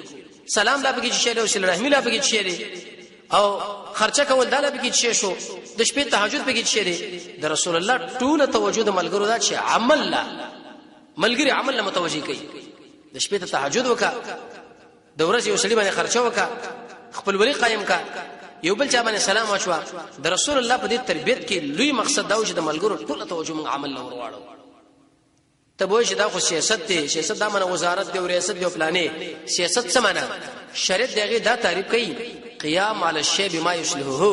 سلام لا بګی چې له سره رحمی لا بګی چې او خرچه کول داله بګی چې شو د شپې تهجد بګی چې د رسول الله ټول توجه ملګرو دا چې عمل لا ملګری عمل لا متوجي کوي د شپې ته تهجد وکا د ورځې یو سړي باندې خرچه وکا خپل ولی قائم کا یو بل چا باندې سلام واچوا د رسول الله په دې تربيت کې لوی مقصد دا و چې د ملګرو ټول توجه موږ عمل لا ورواړو ته وای چې دا خو سیاست دی سیاست دا منه وزارت دی او ریاست دی او پلانې سیاست څه معنی شریعت دغه دا تعریف کوي قیام علی الشی بما یصلحه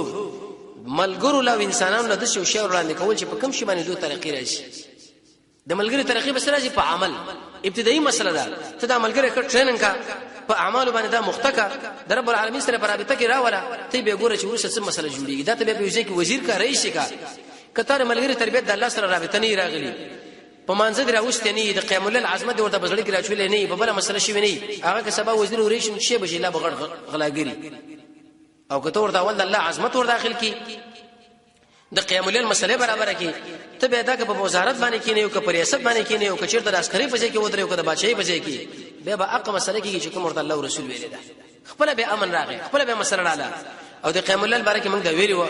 ملګرو له انسانانو له دشو شی وړاندې کول چې په کوم شی باندې دوه طریقې راشي د ملګری طریقې بس راځي په عمل ابتدایي مسله ده ته د ملګری کټ ټریننګ کا په اعمال باندې دا مختکا د رب العالمین سره برابرته کې راولا ته به ګوره چې ورسره څه مسله جوړیږي دا ته به وځي کې وزیر کا رئیس کا کتر ملګری تربیت د الله سره رابطه نه راغلی په منځ کې راوستې نه د قیام الليل عظمت ورته بزړی کې راچولې نه په بل مسله شي نه هغه که سبا وزیر ورېشم شي به لا بغړ غلاګری او کته ورته ول الله عظمت ور داخل کی د قیام الليل مسله برابر کی ته به دا که په وزارت باندې کې نه یو که په ریاست باندې کې نه یو که چیرته د عسکري په ځای کې ودرې او که د بادشاہي په ځای کې به اقا مسله کې چې کوم ورته الله رسول ویل دا خپل به امن راغی خپل به مسله رااله او د قیام الليل بارے کې موږ دا ویلو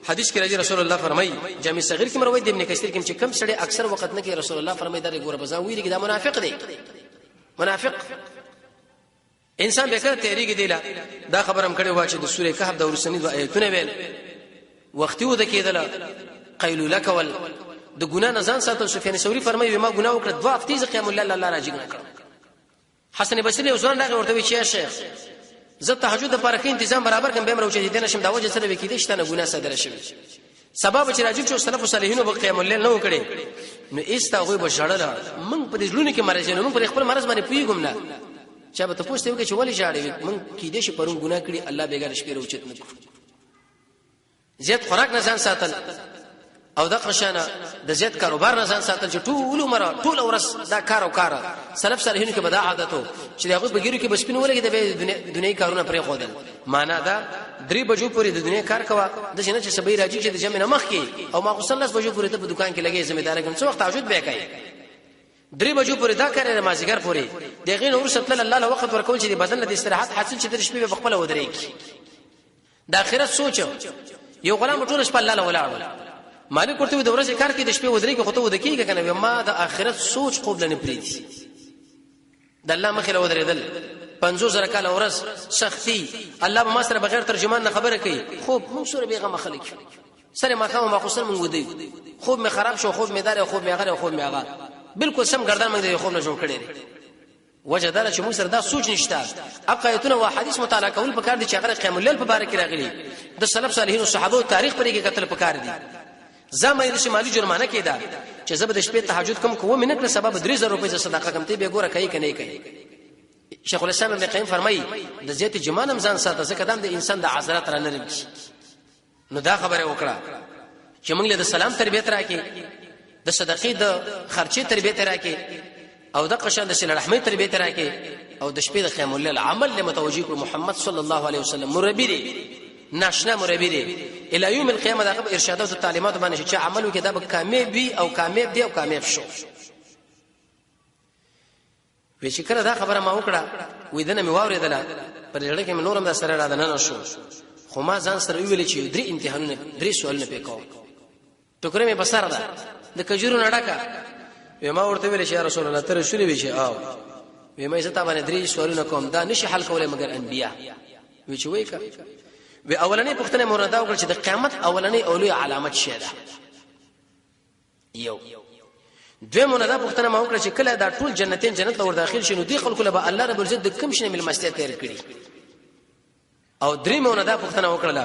حدیث کې راځي رسول الله فرمایي جامع صغیر کې مروي د ابن کثیر کې چې کم سړی اکثر وخت نه کې رسول الله فرمایي دا ګوره بزا ویل کې دا منافق دی منافق انسان به کړه تحریک دی دا خبرم کړي وا چې د سوره کهف د ورسنی د آیتونه ویل وختي و د کېدل قیلوله کول د ګنا نه ځان ساتل سفیان ثوری فرمایي ما ګنا وکړه دوه هفتې قیام الليل الله راځي کړ حسن بصری وزن راغی ورته وی چې شیخ زه تهجد لپاره کې تنظیم برابر کوم به مرو چې دینه شم دا وجه سره وکیدې شته نه ګناه صدر شوی سبب چې راځي چې سلف صالحینو په قیام الليل نه وکړي نو ایستاغه به شړل من په دې ژوند کې مرز نه من په خپل مرز باندې پیګم نه چا به تاسو ته وکړي چې ولې شاړې من کې دې شي پرون ګناه کړی الله بیګار شپې روچت نه زیات خوراک نه ځان ساتل او د قشانه د زیات کاروبار نه ځان ساتل چې ټول عمر ټول ورس دا کار او کار سلف صالحینو کې بدا عادتو چې هغه بګیرو کې بس پینو ولګي د دنیاي کارونه پرې خودل معنا دا 3 بجو پورې د دنیا کار کوا د شنه چې سبې راځي چې د جمع نمخ کې او ما غسل 10 بجو پورې ته په دکان کې لګي ځمېدار کوم څو وخت تعجود به کوي 3 بجو پورې دا کار مازیګر پورې دغه نور ستل الله له وخت ورکول چې د بدن د استراحت حاصل چې د شپې په خپل ودرېږي د اخرت سوچ یو غلام ټول شپه الله له ولاړ مالک ورته د ورځې کار کې د شپې ودرې کې خطو ودکیږي کنه ما د آخرت سوچ خوب لنه پریدي د الله مخې له ودرېدل 50,000 کال ورځ سختي الله به ما سره بغیر ترجمان نه خبره کوي خوب مو سره بیغه مخلک سره ما کوم ما خسر مونږ ودی خوب می خراب شو خوب می دار خوب می غره خوب می هغه بالکل سم ګردان مونږ د خوب نه جوړ کړی وجه دار چې موږ سره دا سوچ نشته اقایتونه او حدیث مطالعه کول په کار دي چې هغه قیام الليل په باره کې راغلي د سلف صالحین او صحابه تاریخ پرې کې قتل په کار دي زمای د شمالي جرمانه کېده چې زبر د شپې تهجد کم کوو منک له سبب 3000 روپۍ صدقه کم ته به ګوره کوي کني کوي شیخ الاسلام ابن قیم فرمایي د زیات جمانم ځان ساته ځکه د انسان د عذرات را لري نو دا خبره وکړه چې موږ له د سلام تربیت راکې د صدقې د خرچې تربیت راکې او د قشان د صله رحمۍ تربیت راکې او د شپې د قیام الليل عمل له متوجي محمد صلی الله علیه وسلم مربی دی ناشنا مربی دی الی یوم القیامه دا ارشادات او تعلیمات باندې چې عملو کې دا به کامیاب وي او کامیاب دی او کامیاب شو وی چې کله دا خبره ما وکړه وې دنه مې واورېدله پر لړ کې نورم دا سره را دنه شو خو ما ځان سره ویل چې درې امتحانونه درې سوالونه پکاو ټوکره مې بسره ده د کجورو نډکا وې ما ورته ویل چې یا رسول الله تر شولې وی چې او وې مې زته باندې درې سوالونه کوم دا نشي حل کولای مگر انبیا وی چې وای کا وی اولنې پښتنه مردا وکړه چې د قیامت اولنې اولوی علامت شه ده یو دویمونه دا پښتنه ما وکړه چې کله دا ټول جنتین جنت ور داخل شنو دی خلکو له الله رب العزت د کم شنه مل مسته تیر کړي او دریمونه دا پښتنه وکړه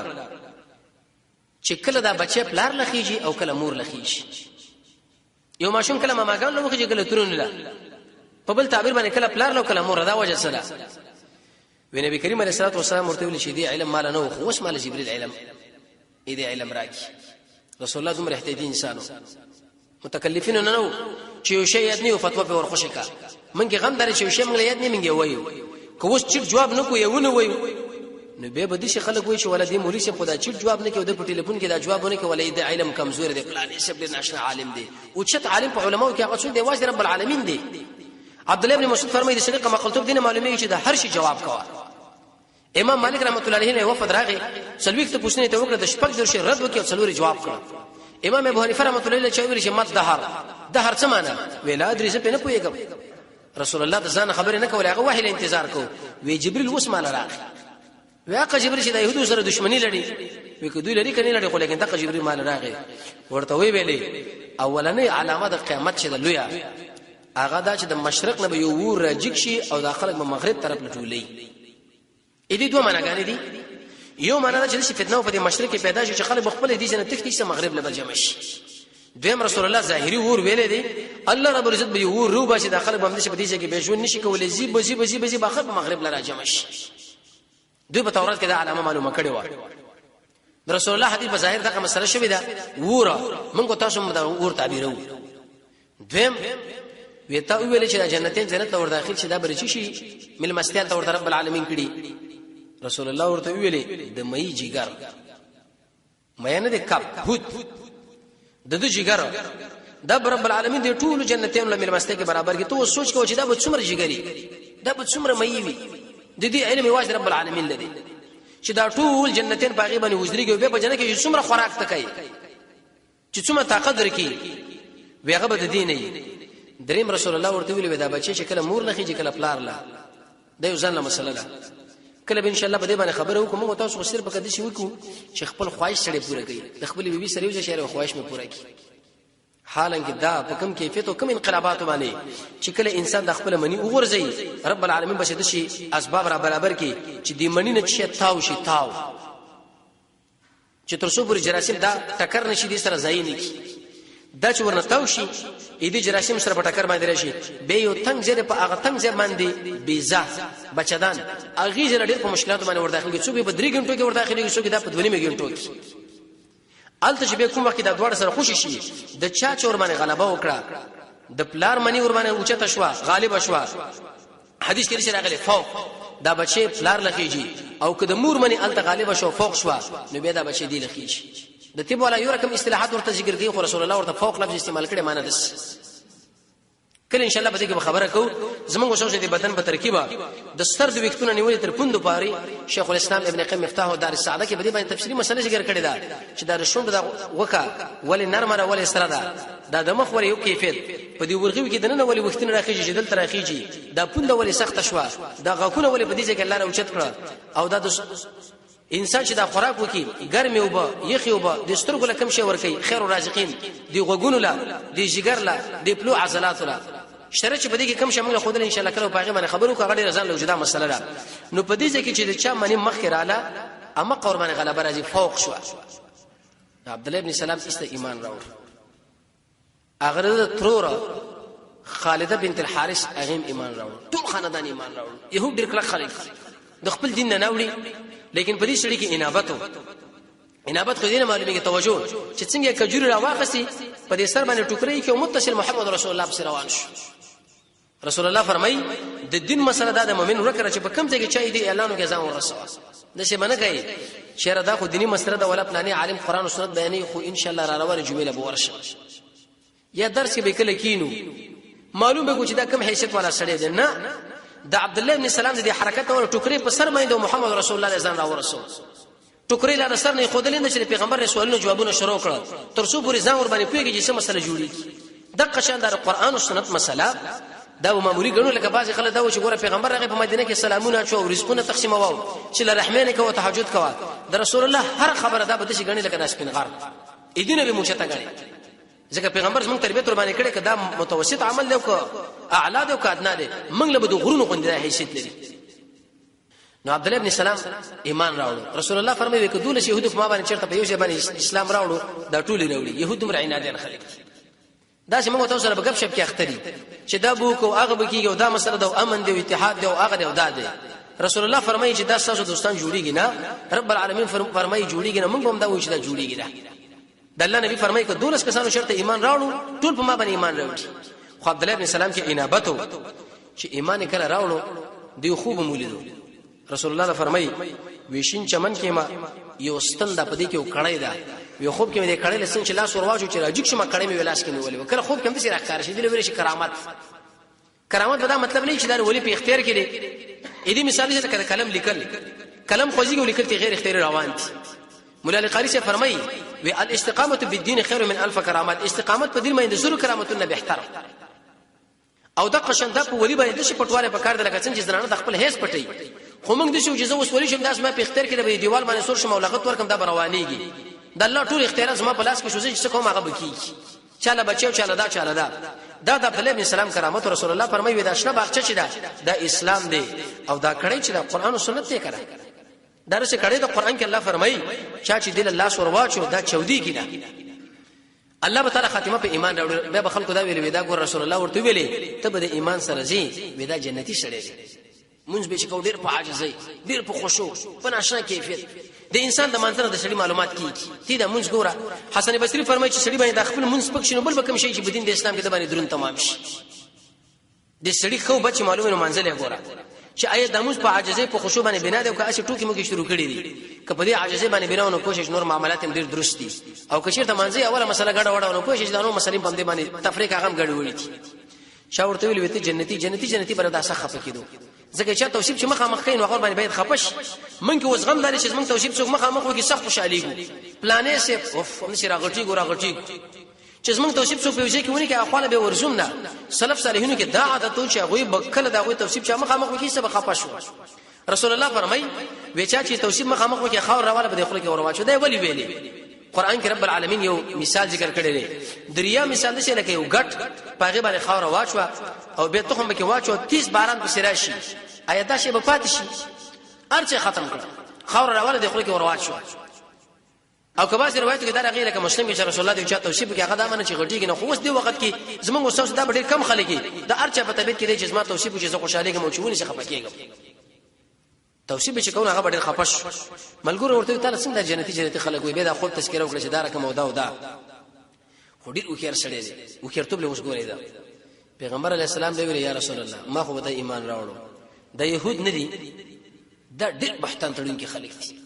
چې کله دا بچي پلار لخیږي او کله مور لخیږي یو ماشوم کله ماګان له وخت کله ترون لا په بل تعبیر باندې کله پلار له کله مور دا وجه سره وی نبی کریم علیه الصلاه والسلام ورته ویل چې دی علم مال نه خو وس مال جبريل علم دې علم راکی رسول الله دمر احتیاطي انسانو متکلفین نه نو چې یو شی یاد نه او فتوا په ورخوشه کا منګي غم درې چې یو شی منګ یاد نه منګي وایو کوس چې جواب نه کوی ونه وایو نو به بده شي خلک وایي چې ولدي مولوی شه خدا چې جواب نه کوي د په ټلیفون کې دا جواب نه کوي ولې د علم کمزور دی پلان سب ناشنا عالم دی او چې عالم په علماو کې هغه څو دی واجب رب العالمین دی عبد الله ابن مسعود فرمایي چې څنګه مقلتوب دینه معلومه چې د هر شي جواب کوا امام مالک رحمت الله علیه وفد راغی سلویک ته پوښتنه ته وکړه د شپږ درشه رد وکړي او څلوري جواب کړ امام ابو حنیفه رحمت الله علیه چې ویل چې مت دهر څه معنی ویلا درې څه پنه پويګم رسول الله د ځان خبره نه کوله هغه وحی له انتظار کو وی جبريل وس مال راغی واقع جبريل چې د يهودو سره دښمنی لري وی کدوې لري کني لري خو لیکن دغه جبريل مال راغی ورته وی ویلې اولنې علامه د قیامت چې د لویا هغه دا چې د مشرق نه یو ور راجک شي او د خلک په مغرب طرف لټولې اې دې دوه معناګانې دي یو معنا چې فتنه په مشرق کې پیدا شي چې خلک خپل دي جنت تختی سه مغرب لبل جمع شي دویم رسول الله ظاهري ور ویلې دي الله رب العزت به ور رو باشي د خلک باندې په دې چې به ژوند نشي کولای زی به خلک مغرب لرا جمع شي دوی په تورات کې دا علامه معلومه کړې و رسول الله حدیث په ظاهر دغه مسله شوی دا ور موږ تاسو مو دا ور تعبیرو دویم ویتا ویل چې جنتین جنت ته ور داخل شي دا برچی شي مل مستیان ته ور رب العالمین کړي رسول الله ورته ویلې د مې جګر مې نه د کپ هوت د دې جګر د رب العالمین د ټول جنتین له مل مسته کې برابر کې تو سوچ کو چې دا به څومره جګري دا به څومره مې وي د دې علم واجب رب العالمین لدی چې دا ټول جنتین باغی باندې وزريږي به په جنت کې څومره خوراک تکای چې څومره طاقت ورکی ویغه به د دین نه دریم رسول الله ورته ویل دا بچی چې کله مور لخي چې کله پلار لا د یو ځان له مسله ده کله به ان شاء الله په دې باندې خبره وکم او تاسو صرف په دې شي وکړو چې خپل خواهش سره پوره کړئ د خپل بیبي سره یو ځای خواهش مې پوره کړئ حالانکه دا په کوم کیفیت او کوم انقلابات باندې چې کله انسان د خپل منی وګرځي رب العالمین به شي اسباب را برابر کړي چې دې منی نه شي تاو شي تاو چې تر څو پر جراثیم دا ټکر نشي دي سره ځای نه کی دا چې ورنتاو شي اې دې جراثیم سره په ټکر باندې راشي به یو تنگ زره په هغه تنگ زره باندې بیزا بچدان اغه زره ډېر په مشکلات باندې ور داخلي څوک په 3 غنټو کې ور داخلي څوک دا په 2 غنټو کې الته چې به کوم وخت دا دوړ سره خوشي شي د چا چور باندې غلبه وکړه د پلار منی ور باندې اوچته شو غالب شو حدیث کې راغلی فوق دا بچي پلار لخیږي او که د مور منی الته غالب شو فوق شو نو به دا بچي دی لخیږي د تیب ولا یو رقم اصطلاحات ورته ذکر کوي خو رسول الله ورته فوق لفظ استعمال کړي معنی دس کله ان شاء الله به دې خبره کو زمونږ شوشه دي بدن په ترکیبه د ستر د وختونو نیولې تر پوندو پاري شیخ الاسلام ابن قیم مفتاح دار السعاده کې به دې باندې تفصیلی مسله ذکر کړی دا چې دا رشوند دا وکا ولې نرمه ولې سره دا د مخ ور یو کیفیت په دې ورغوي کې دنه ولې وختونه راخیږي جدل تر راخیږي دا پوند ولې سخت شوا دا غاکونه ولې په دې ځای کې الله راوچت کړ او دا انسان چې دا خوراک وکي ګرمي وبا یخي وبا د سترګو لکم شي ور کوي خیر الرازقین دی غوګونو لا دی جګر لا دی پلو عضلات لا شرع چې بده کې کم شامل خودل ان شاء الله کله په هغه خبرو کا غړي رضان له جدا مسله ده نو په دې ځکه چې د چا منی مخ رااله اما قربان غلبه راځي فوق شو عبد الله ابن سلام است ایمان راوړ اغره ترور خالده بنت الحارث اغم ایمان راوړ ټول خاندان ایمان راوړ يهود ډیر کله خلک د خپل دین نه ناوړي لیکن په دې سړي کې انابت خو دې نه معلومه کې توجه چې څنګه کجوري راواخسي په دې سر باندې ټوکرې کې متصل محمد رسول الله صلی الله علیه وسلم رسول الله فرمای د دین مسله دا د مؤمن ورکه چې په کوم ځای کې چای دی اعلان کې ځان ورسوه د څه باندې کوي شهر دا خو دینی مسله دا ولا پلانې عالم قران او سنت بیانې خو ان شاء الله را روانه جمله به ورشه یا درس کې به کله کینو معلوم به چې دا کم حیثیت والا سړی دی نه د عبد الله ابن سلام د حرکت او ټوکرې په سر باندې محمد رسول الله ځان را ورسو ټوکرې لا سر نه خودلې چې پیغمبر رسولانو جوابونه شروع کړ تر څو پورې ځان ور باندې پیږي چې مسله جوړیږي د قشان د قران او سنت مسله دا معمولی غنو لکه بعض خلک دا و چې ګوره پیغمبر هغه په مدینه کې سلامونه چو رزقونه تقسیموو چې لرحمن کو تهجد کوا د رسول الله هر خبره دا به شي غنی لکه ناس پینغار اېدینه به موچته غنی ځکه پیغمبر زموږ تربیت ور باندې کړي کدا متوسط عمل دی او اعلی دی او ادنا دی موږ له بده غرونو غوندې حیثیت لري نو عبد الله ابن سلام ایمان راوړ رسول الله فرمایي چې دوله يهود په ما باندې چرته په یو ځای باندې اسلام راوړو دا ټول راوړي يهود مرعینا دي خلک دا چې موږ تاسو سره بغب شپ کې اختري چې دا بو کو هغه بکیږي او دا مسله د امن دی او اتحاد دی او هغه دی او دا دی رسول الله فرمایي چې دا تاسو دوستان جوړیږي نه رب العالمین فرمایي جوړیږي نه موږ هم دا وایو چې دا جوړیږي نه د الله نبی فرمایي که دولس کسانو شرط ایمان راوړو ټول په ما باندې ایمان راوړي خو عبد الله ابن سلام کې انابتو چې ایمان کله راوړو دی خوب مولیدو رسول الله فرمایي ویشین چمن کې ما یو ستند په دې کې وکړای دا یو خوب کې مې کړل لسن چې لاس ورواجو چې راځي چې ما کړې مې ولاس کې مې ولې وکړه خوب کې هم څه راکار شي دې لوري شي کرامت دا مطلب نه چې دا ولې په اختیار کې دی اې دې مثال چې کلم لیکل کلم خوځي او لیکل ته غیر اختیاري روان دي مولا علی قاری سے فرمایي و الاستقامه بالدين خير من الف کرامات استقامت په دین باندې زور کرامتونه به احترام او د قشن د په ولي باندې د شي پټواله په کار د لکه څنګه چې زنانه د خپل هیڅ پټي خو موږ د شي اجازه وسولې شم داس ما په اختیار کې د دیوال باندې سور شم او لغت ورکم دا روانيږي د الله ټول اختیارات زما په لاس کې شوزي چې کوم هغه بکیږي چاله بچو چاله دا دا د عبد الله ابن سلام کرامت رسول الله فرمایي دا شنه باغچه چې دا اسلام دی او دا کړي چې د قران او سنت ته کړه درسه کړي د قران کې الله فرمایي چې دل الله سور واچو دا چودي کې ده الله تعالی خاتمه په ایمان راوړي به خلکو دا ویل دا ګور رسول الله ورته ویلي ته به ایمان سره زی ودا جنتی شړې مونږ به چې کو ډیر په عاجزۍ ډیر په خشوع په ناشنا کیفیت د انسان د مانځنه د شړې معلومات کیږي تی دا مونږ ګوره حسن بصری فرمایي چې شړې باندې د خپل مونږ پک شنو بل بکم شي چې بدین د اسلام کې د باندې درون تمام شي د شړې خو بچ معلومه منځله ګوره چې آیا د موږ په عاجزۍ په خشوع باندې بنا دی او که اسی ټوکی موږ شروع کړی دي که په دې عاجزۍ باندې بنا ونه کوشش نور معاملات هم ډیر درست دي او که چیرته منځي اوله مسله غډه وډه ونه کوشش دا نو مسلې په دې باندې تفریق هغه غډه وړي دي شاورته ویل وته جنتی بردا څخه پکې دو ځکه چې توصیف چې مخه مخ کین وغور باندې باید خپش منګه وز غم لري چې موږ توصیف څوک مخه مخ وکي سخت خوشالي ګو پلانې سه اوف نشي راغټي چې زمونږ توصیف څو په وجه کې ونی کې اخواله به ورزوم نه سلف صالحینو کې دا عادت چې غوي بکله دا غوي توصیف چې مخامخ وکي سبا خپشو رسول الله فرمای وچا چې توصیف مخامخ وکي خاور راواله به خلک ورواچو دی ولی ویلي قران کې رب العالمین یو مثال ذکر کړی دی دریا مثال نشه لکه یو غټ پاغه باندې خاور واچو او به تخم به کې واچو 30 باران په سراشي آیات شی په پاتې شي ارچه ختم کړ خاور راواله د خلک ورواچو او کباس روایت کې دا غیره ک مسلم کې رسول الله دی چې توصیف کې هغه دامن چې غټیږي نه خو اوس دی وخت کې زمونږ استاد دا ډېر کم خلک دا ارچه په طبيعت کې دی چې زما توصیف چې زه خوشاله کوم چې ونی څه خپکیږم توصیف چې کوم هغه ډېر خپش ملګرو ورته تعالی څنګه جنتی خلک وي به دا خپل تذکره وکړي چې دا رقم او دا خو ډېر وکړ سړی دی وکړ ته له اوس ګورې دا پیغمبر علی السلام دی ویل یا رسول الله ما خو به ایمان راوړو د يهود نه دي دا ډېر بهتان تړونکي خلک دي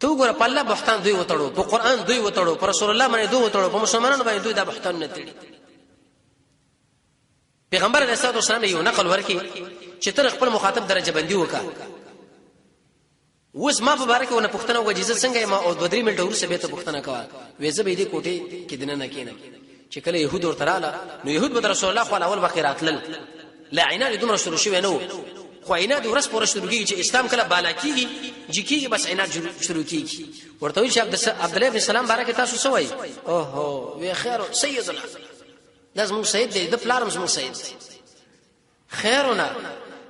تو ګور په الله بهتان دوی وتړو په قران دوی وتړو په رسول الله باندې دوی وتړو په مسلمانانو باندې دوی دا بهتان نه تړي پیغمبر علیه الصلاه والسلام یو نقل ورکي چې تر خپل مخاطب درجه بندي وکا وس ما په باره کې ونه پښتنه وجیزه څنګه ما او 2-3 منټه ورسره به ته پښتنه کوا وېزه به دې کوټه کې دنه نه کینم چې کله يهود ورتراله نو يهود به رسول الله صلی الله علیه و راتلل لا عناد دومره شروع شوی نو خو عناد ورس پورې شروع کیږي چې اسلام کله بالا کیږي جکیږي بس عناد شروع کیږي ورته ویل چې عبد الله بن سلام بارکه تاسو سوای اوه وی خیر سیدنا لازم سید دی د پلارم زمو سید خیرنا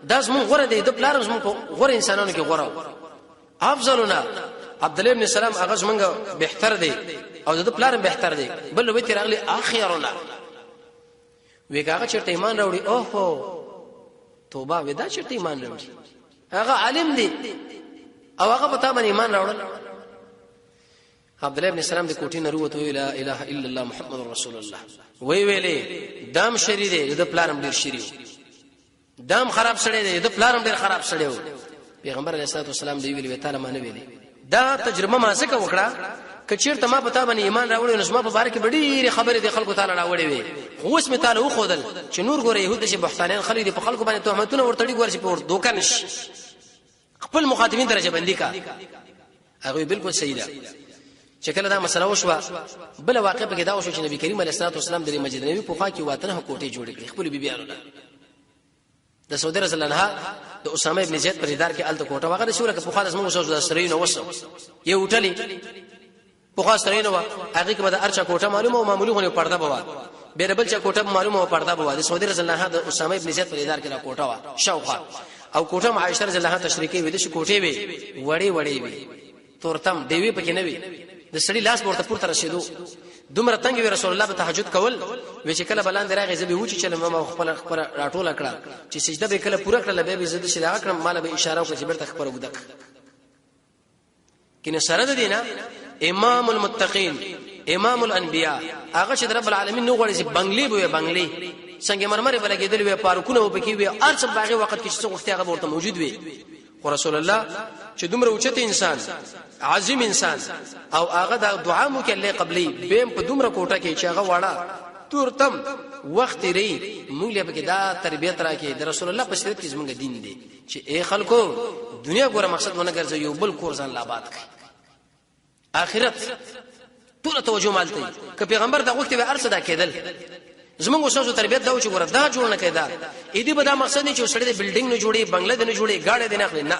لازم غره دی د پلارم زمو غره انسانانو کې غره افضلنا عبد الله بن سلام هغه زمونږ بهتر دی او د پلارم بهتر دی بل وی تر اغلی اخیرنا وی هغه چرته ایمان راوړي اوه توبه ودا چرته ایمان راوړي هغه عالم دی او هغه پتا باندې ایمان راوړل عبد الله بن سلام د کوټې نه وروته لا اله الا الله محمد رسول الله وی ویلې دام شری دی د پلارم ډیر شری دام خراب سړی دی د پلارم ډیر خراب سړی و پیغمبر علیه الصلاه والسلام دی ویلي تعالی ما نه ویلي دا تجربه ما څه وکړه کچیرته ما پتا باندې ایمان راوړل نو ما په باره کې ډېری خبرې د خلکو تعالی راوړې وي خو اوس می تعالی و خودل چې نور ګوره يهود چې بهتانین خلک دي په خلکو باندې تهمتونه ورتړي ګور چې په دوکان نشي خپل مخاطبین درجه بندي کا هغه بالکل صحیح ده چې کله دا مسله وشوه بل واقع په کې دا وشو چې نبی کریم علیه الصلاه والسلام د مسجد نبوي په خوا کې واتنه کوټه جوړ کړې خپل بیبيانو له د سعودي رسول الله د اسامه ابن زید پر ادار کې الته کوټه وغه شو لکه په خاص مو وسو د سرینو وسو یو ټلی په خاص سرینو هغه کې به د ارچا کوټه معلومه او معمولی غو پرده بوا بیربل چا کوټه معلومه او پرده بوا د سعودي رسول الله د اسامه ابن زید پر ادار کې را کوټه وا شوخه او کوټه عائشه رضی الله عنها تشریکی وې د کوټه وې وړې وې تورتم دیوی پکې نه وي د سړی لاس ورته پورته رسیدو دومره تنګ وی رسول الله په تهجد کول و چې کله بلان دراغه زبې و چې چل ما خپل راټول کړه چې سجده به کله پوره کړل به زده شي دا کړم مال به اشاره وکړي چې برته خبره ودک کینه سره د دینه امام المتقین امام الانبیاء هغه چې رب العالمین نو غوړي چې بنگلي به بنگلي څنګه مرمر بلګیدل وی پارکونه وبکې وی ارڅ باغه وخت کې څه وخت هغه ورته موجود وي خو رسول الله چې دومره اوچته انسان عظیم انسان او هغه د دعا مو کې الله قبلي بهم په دومره کوټه کې چې هغه واړه تورتم وخت ری موږ له بګه دا تربيت راکې د رسول الله په سیرت کې زمونږ دین دی چې اے خلکو دنیا ګوره مقصد ونه ګرځي یو بل کور ځان لا بات کوي اخرت ټول توجه مالته ک پیغمبر دا وخت به ارصدا کېدل زمونږ اوسو تربيت دا و چې ګوره دا جوړ نه کېدا اې دې به دا مقصد نه چې سړی د بلډینګ نه جوړي بنگله نه جوړي گاډي نه اخلي نه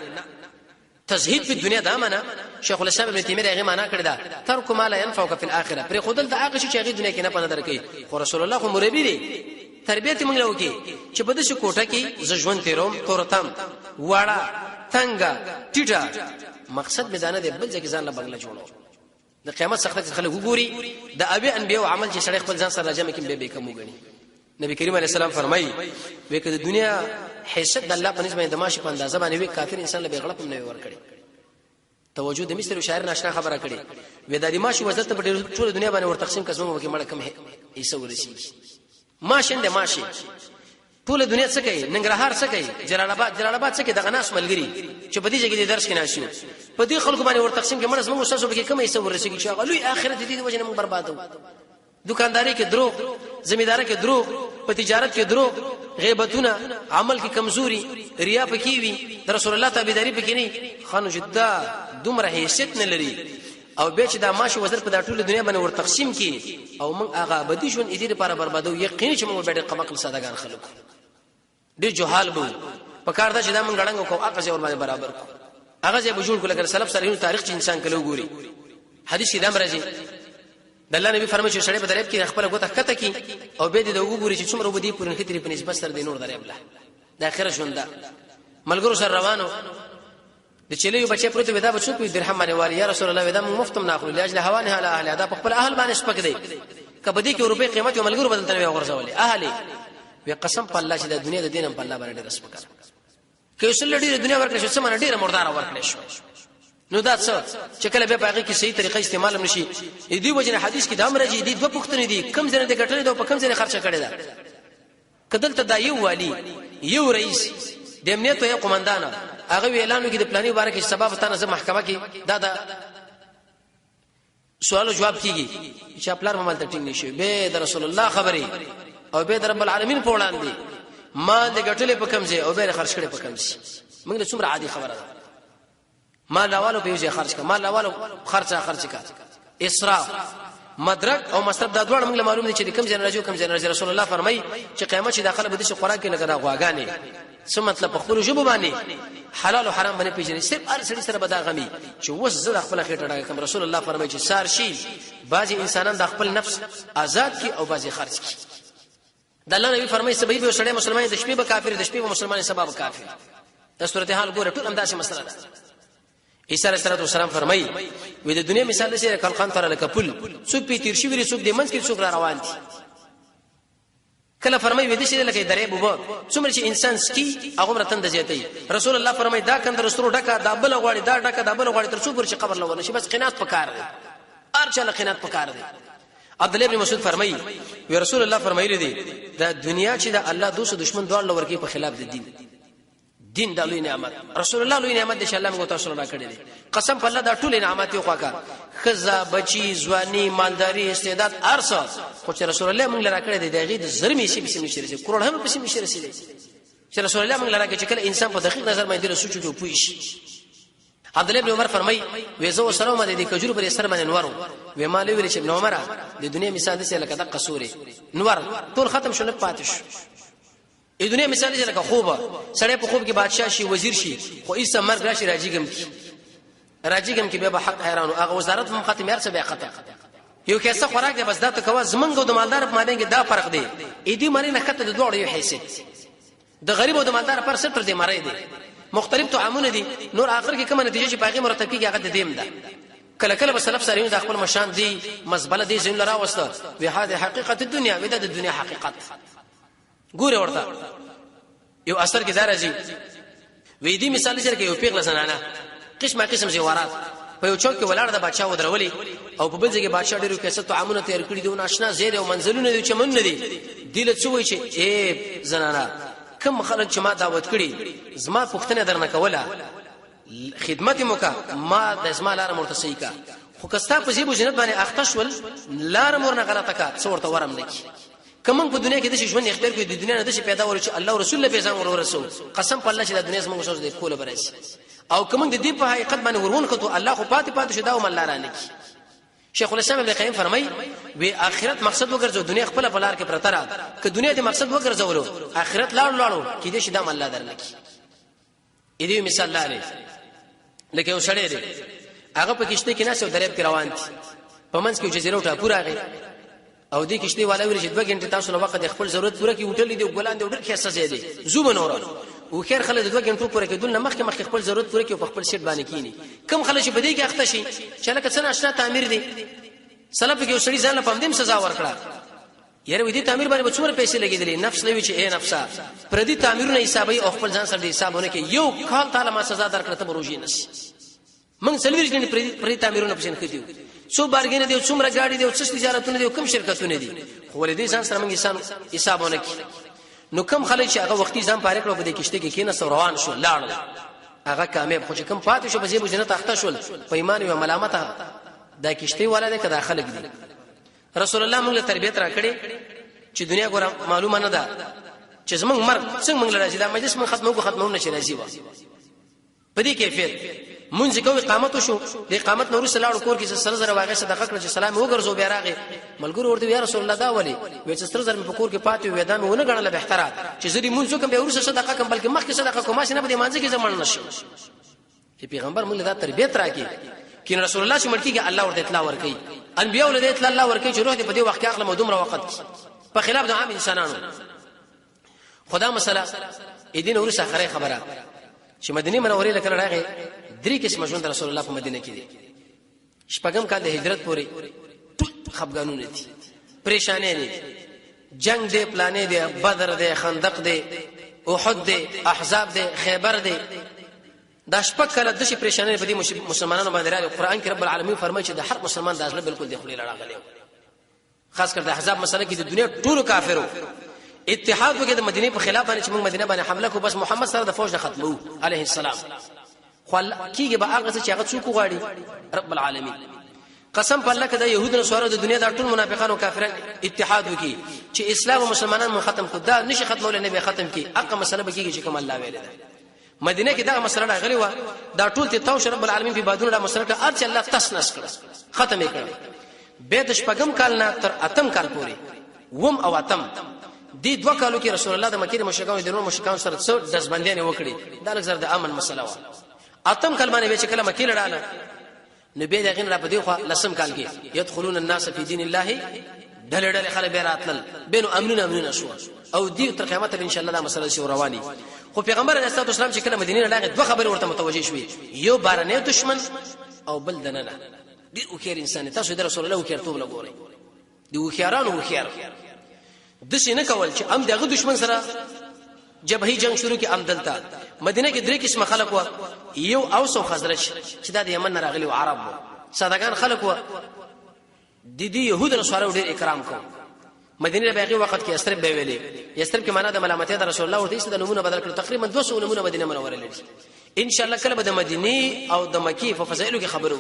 تزهید په دنیا دا معنا شیخ الاسلام ابن تیمیه هغه معنا کړی دا ترک ما لا ينفعك في الاخره پر خودل دا هغه چې هغه دنیا کې نه پنه درکې خو رسول الله خو مربي دی تربيت موږ له وکي چې په دې کوټه کې ژوند تیروم تورتم واړه څنګه ټیټه مقصد مې دانه دی بل ځکه ځان له بنگله جوړو د قیامت څخه خلک وګوري د ابي انبيو عمل چې سړی خپل ځان سره راځي مکه به کوم وګني نبی کریم علیه السلام فرمایي وې کده دنیا حیثیت د الله په نسبت د ماشي په اندازه باندې وی کافر انسان له غلط نه ور کړی توجه د مصر شاعر ناشنا خبره کړي وې د ماشي وزن ته په ټول دنیا باندې ور تقسیم کزمو کې مړ کم ایسه ورسیږي ماشین د ماشي ټول دنیا څه کوي ننګرهار څه کوي جلال آباد څه کوي دغه ناس ملګری چې په دې ځای کې درس کې ناشو په دې خلکو باندې ور تقسیم کې مړ زموږ ساسو کې کم ایسه ورسیږي چې غلوی اخرت دې د وجه نه بربادو دکانداری کې دروغ زمینداری کې دروغ په تجارت کې دروغ غیبتونه عمل کې کمزوري ریا پکې وي د رسول الله تابعداري پکې نه خانو جدا دومره حیثیت نه لري او به چې دا ماشي وزر په ټوله دنیا باندې ور تقسیم کی او موږ هغه بدی شون دې لپاره بربادو یقین چې موږ به قمقل سادهګان خلک ډېر جهال بو په کار دا چې دا موږ غړنګ کو هغه ځای ور باندې برابر کو هغه ځای بجوړ کول کړه سلف سره تاریخ چې انسان کله وګوري حدیث دام راځي د الله نبی فرمایي چې سړی په دریاب کې خپل غوته کته کی او به دې وګوري چې څومره ودی پورن خطرې په نسبت سره د نور دریاب له د اخر ژوند ملګرو سره روانو د چلیو بچي پروت ودا بچو په درهم باندې واري یا رسول الله ودا مفتم ناخلو لاجل هوانه علی اهل ادا په خپل اهل باندې شپک دی کبدی کې روپې قیمت یو ملګرو بدل تنوي غرزولې اهلي وی قسم په الله چې د دنیا د دینم په الله باندې رسم کړ کې وسل ډیره دنیا ورکړې شو سمانه ډیره مردار ورکړې شو نو دا څه چې کله به باغی کې صحیح طریقه استعمال نشي دې وجنه حدیث کې دا امر راځي دې دوه پښتنې دي کم ځنه دې ګټلې دا په کم ځنه خرچه کړې ده کدل ته دا یو والی یو رئیس د امنیت او قومندان هغه اعلان وکړي د پلاني باره کې سبب ته نه محکمه کې دا سوال جواب کیږي چې خپل ممل ته ټینګ نشي به د رسول الله خبري او به د رب العالمین په وړاندې مال دې ګټلې په کم ځای او به خرج کړي په کم ځای موږ له څومره عادي خبره ده مال لاوالو په یوه خرج کا مال لاوالو خرج کا اسراف مدرک او مصرف دا دوړ موږ له معلوم دي چې کم ځای راځي کم ځای راځي رسول الله فرمایي چې قیامت چې داخله بده شي خوراک کې لګا غواګانې څه مطلب په خپل جوب باندې حلال او حرام باندې پیژنې صرف هر سړي سره بدا غمي چې وس زړه خپل خېټه ډاګه کوم رسول الله فرمایي چې سار شي بعضي انسانان د خپل نفس آزاد کی او بعضي خرج کی د الله نبی فرمایي سبي به سړی مسلمان د شپې به کافر د شپې به مسلمان سبب کافر د صورت حال ګوره ټول همداسې مسله ده عیسی علیه السلام فرمایي وې د دنیا مثال سره خلقان تر لکپل څوک په تیر شي وری څوک د منځ کې څوک را روان دي کله فرمایي وې د شي لکه درې بوبو څومره چې انسان سکی هغه مرتن د زیاتې رسول الله فرمایي دا کندر سترو ډکا دا بل غواړي دا ډکا دا بل غواړي تر څو پر چې قبر لور شي بس قناعت پکار دی ارچله قناعت پکار دی عبد الله ابن مسعود فرمایي وی رسول الله فرمایلی دی دا دنیا چې د الله دوست دشمن دوه لور کې په خلاف د دین د لوی نعمت رسول الله لوی نعمت انشاء الله موږ تاسو را کړی دي قسم په الله دا ټول نعمت یو خواکا خزا بچی ځواني مالداري استعداد ارسه خو چې رسول الله موږ را کړی دي دغه د زرمې شي بسم الله کروڑ هم بسم الله رسیدي چې رسول الله موږ را کړی چې کله انسان په دقیق نظر باندې رسول چوټو پوي عبد الله ابن عمر فرمای وېزو سره مده د کجور پر سر باندې نورو وې مالې ویل چې ابن عمر د دنیا مثال دې لکه د قصوري نور ټول ختم شول پاتش د دنیا مثال دې لکه خوبه سړی په خوب کې بادشاه شي وزیر شي خو ایسه مرګ راشي راځيګم کې به حق حیرانو هغه وزارت هم ختم یار څه به خطا یو کیسه خوراک دې بس دا ته کوا زمنګ او د مالدار په مابین کې دا فرق دی اې دې مری نه کته د دوړ یو حیثیت د غریب او د مالدار پر ستر دې مری دی مختلف طعامونه دي نور اخر کې کومه نتیجه چې باقي مرتب کیږي هغه د دیم ده کله کله بسلف سره د خپل مشان دي مزبله دي زین لرا وسته وی هذه حقیقت الدنيا ودا د دنیا حقیقت ګوره ورته یو اثر کې درځي وې دې مثال سره کې یو پیغله زنانه قسم زیورات په یو چوک کې ولاړ د بادشاہ ودرولې او په بل ځای کې بادشاہ ډیرو کیسه طعامونه تیار کړی دي او ناشنا زیر او منزلونه دي چې من نه دي دله څه وای چې اے زنانه کوم خلک چې ما دعوت کړي زما پښتنه درنه کوله خدمت موکا ما د اسما لار مرتسي کا خو کستا په زیبو جنت باندې اختشول لار مورنه غلطه کا څورته ورم نکی کوم په دنیا کې د ژوند اختیار کوي د دنیا نه د پیدا ورچ الله رسول الله پیغام ورسول قسم په الله چې د دنیا زموږ سوچ دی کوله برس او کوم د دې په حقیقت باندې ورون کته الله خو پاتې شدا او مل لارانه کی شیخ الاسلام ابن قیم فرمای وی اخرت مقصد وګرځو دنیا خپل بلار کې پرتره ک دنیا دې مقصد وګرځولو اخرت لاړو کې دې شدا مل درنکی اې دې مثال لاره لکه وسړی دی هغه په کشته کې ناسو دریاب کې روان دي په منځ کې جزیره ټا پورا غي او دې کشته والا ویل چې 2 غنټه تاسو نو وخت خپل ضرورت پوره کې وټلې دی ګلان دی ډېر خاصه زیاده زوب نور او خیر خلک 2 غنټو پوره کې دل مخکې خپل ضرورت پوره کې په خپل شیټ باندې کینی کم خلک چې بده کې اخته شي چې لکه څنګه آشنا تعمیر دی سلف کې وسړي ځان له پمدیم سزا ورکړه یاره وې دې تعمیر باندې څومره پیسې لګېدلې نفس لوي چې اے نفسا پر دې تعمیرونه حسابي او خپل ځان سره حسابونه کې یو کال تعالی ما سزا درکړه ته بروجي نس من سلوي چې پر دې تعمیرونه پښین کړیو څو بارګینه دي څومره گاډي دي څه تجارتونه دي کوم شرکتونه دي خو ولې دې ځان سره موږ حسابونه کې نو کم خلک چې هغه وختي ځان پاره کړو په دې کشته کې کینه روان شو لاړ هغه کامیاب خو چې کم پاتې شو په دې جنت اخته شول په ایمان او ملامت دا کشته والا دې کدا خلک دي رسول الله موږ له تربيت را کړې چې دنیا ګور معلومه نه ده چې زمونږ مرګ څنګه موږ راځي دا مجلس موږ ختمونه شي راځي وا په دې کیفیت مونږ کوي اقامت شو د اقامت نور صلی الله کور کې سره زره واغې صدقه کړ چې سلام وګرځو بیا راغې ملګرو ورته یا رسول الله دا ولي وې چې سره زره په کور کې پاتې وې دا مې ونه غړل به احترام چې زری مونږ کوم به ورسره صدقه کوم بلکې مخکې صدقه کوم ماشینه به مانځي کې زمون نشي پیغمبر موږ دا تربیت راکې کین رسول الله چې ملکی کې الله ورته اطلاع ورکړي انبیاء ولې اطلاع الله ورکړي چې روح دې په دې وخت کې عقل مودوم را وخت په خلاف د عام انسانانو خدا مسله اېدین ورسره خره خبره چې مدینه منورې لکه راغې درې قسم ژوند رسول الله په مدینه کې دي شپږم کال د هجرت پورې خفګانونه دي پریشانې دي جنگ دي پلانې دي بدر دي خندق دي احد دي احزاب دي خیبر دي دا شپږ کال د شي پریشانې په دې مسلمانانو باندې راغلي قران کې رب العالمین فرمایي چې د هر مسلمان د اصل بالکل د خپل راغلي خاص کر د احزاب مسله کې د دنیا ټول کافرو اتحاد وکړي د مدینه په خلاف باندې چې موږ مدینه باندې حمله کو بس محمد سره د فوج نه ختمو عليه السلام خو کیږي به هغه چې هغه څوک غواړي رب العالمین قسم په الله کده يهود او نصارا د دنیا د ټول منافقانو کافرانو اتحاد وکي چې اسلام او مسلمانان مو ختم کړه دا نشي ختمول نه به ختم کی اقا مسله بکیږي چې کوم الله ویل ده مدینه کې دا مسله راغلی و دا ټول ته توش رب العالمین په بادونو دا مسله ته ارچ الله تسنس کړ ختم کړ به د شپږم کال نه تر اتم کال پورې وم او اتم دې دوه کالو کې رسول الله د مکې مشرکانو د نور مشرکانو سره څو دزبندیان وکړي دا لږ زر د امن مسله و اتم کال باندې چې کله مکې لړاله نبی دغه را پدې خو لسم کال کې يدخلون الناس في دين الله ډلې خلک به راتل بینو امنون شو او دې تر قیامت ان شاء الله دا مسله شو رواني خو پیغمبر علیه الصلاه والسلام چې کله مدینه لاغه دوه خبرې ورته متوجه شوې یو بارنه دشمن او بل دننه دې او خیر انسان تاسو د رسول الله خیر توب لګوري دې او خیرانو خیر د څه نه کول چې ام دغه دشمن سره جبهي جنگ شروع کی امدلتا مدینه کې درې قسم خلک و یو اوس او خزرج چې د یمن راغلي او عرب سادهګان خلک و د دې يهود او نصارا ډېر اکرام کو مدینه باغي وخت کې یثرب به ویلي یثرب کې معنا د ملامتیا د رسول الله ورته د نمونه بدل کړ تقریبا 200 نمونه مدینه منوره لري ان شاء الله کله به د مدینه او د مکی په فضایلو کې خبرو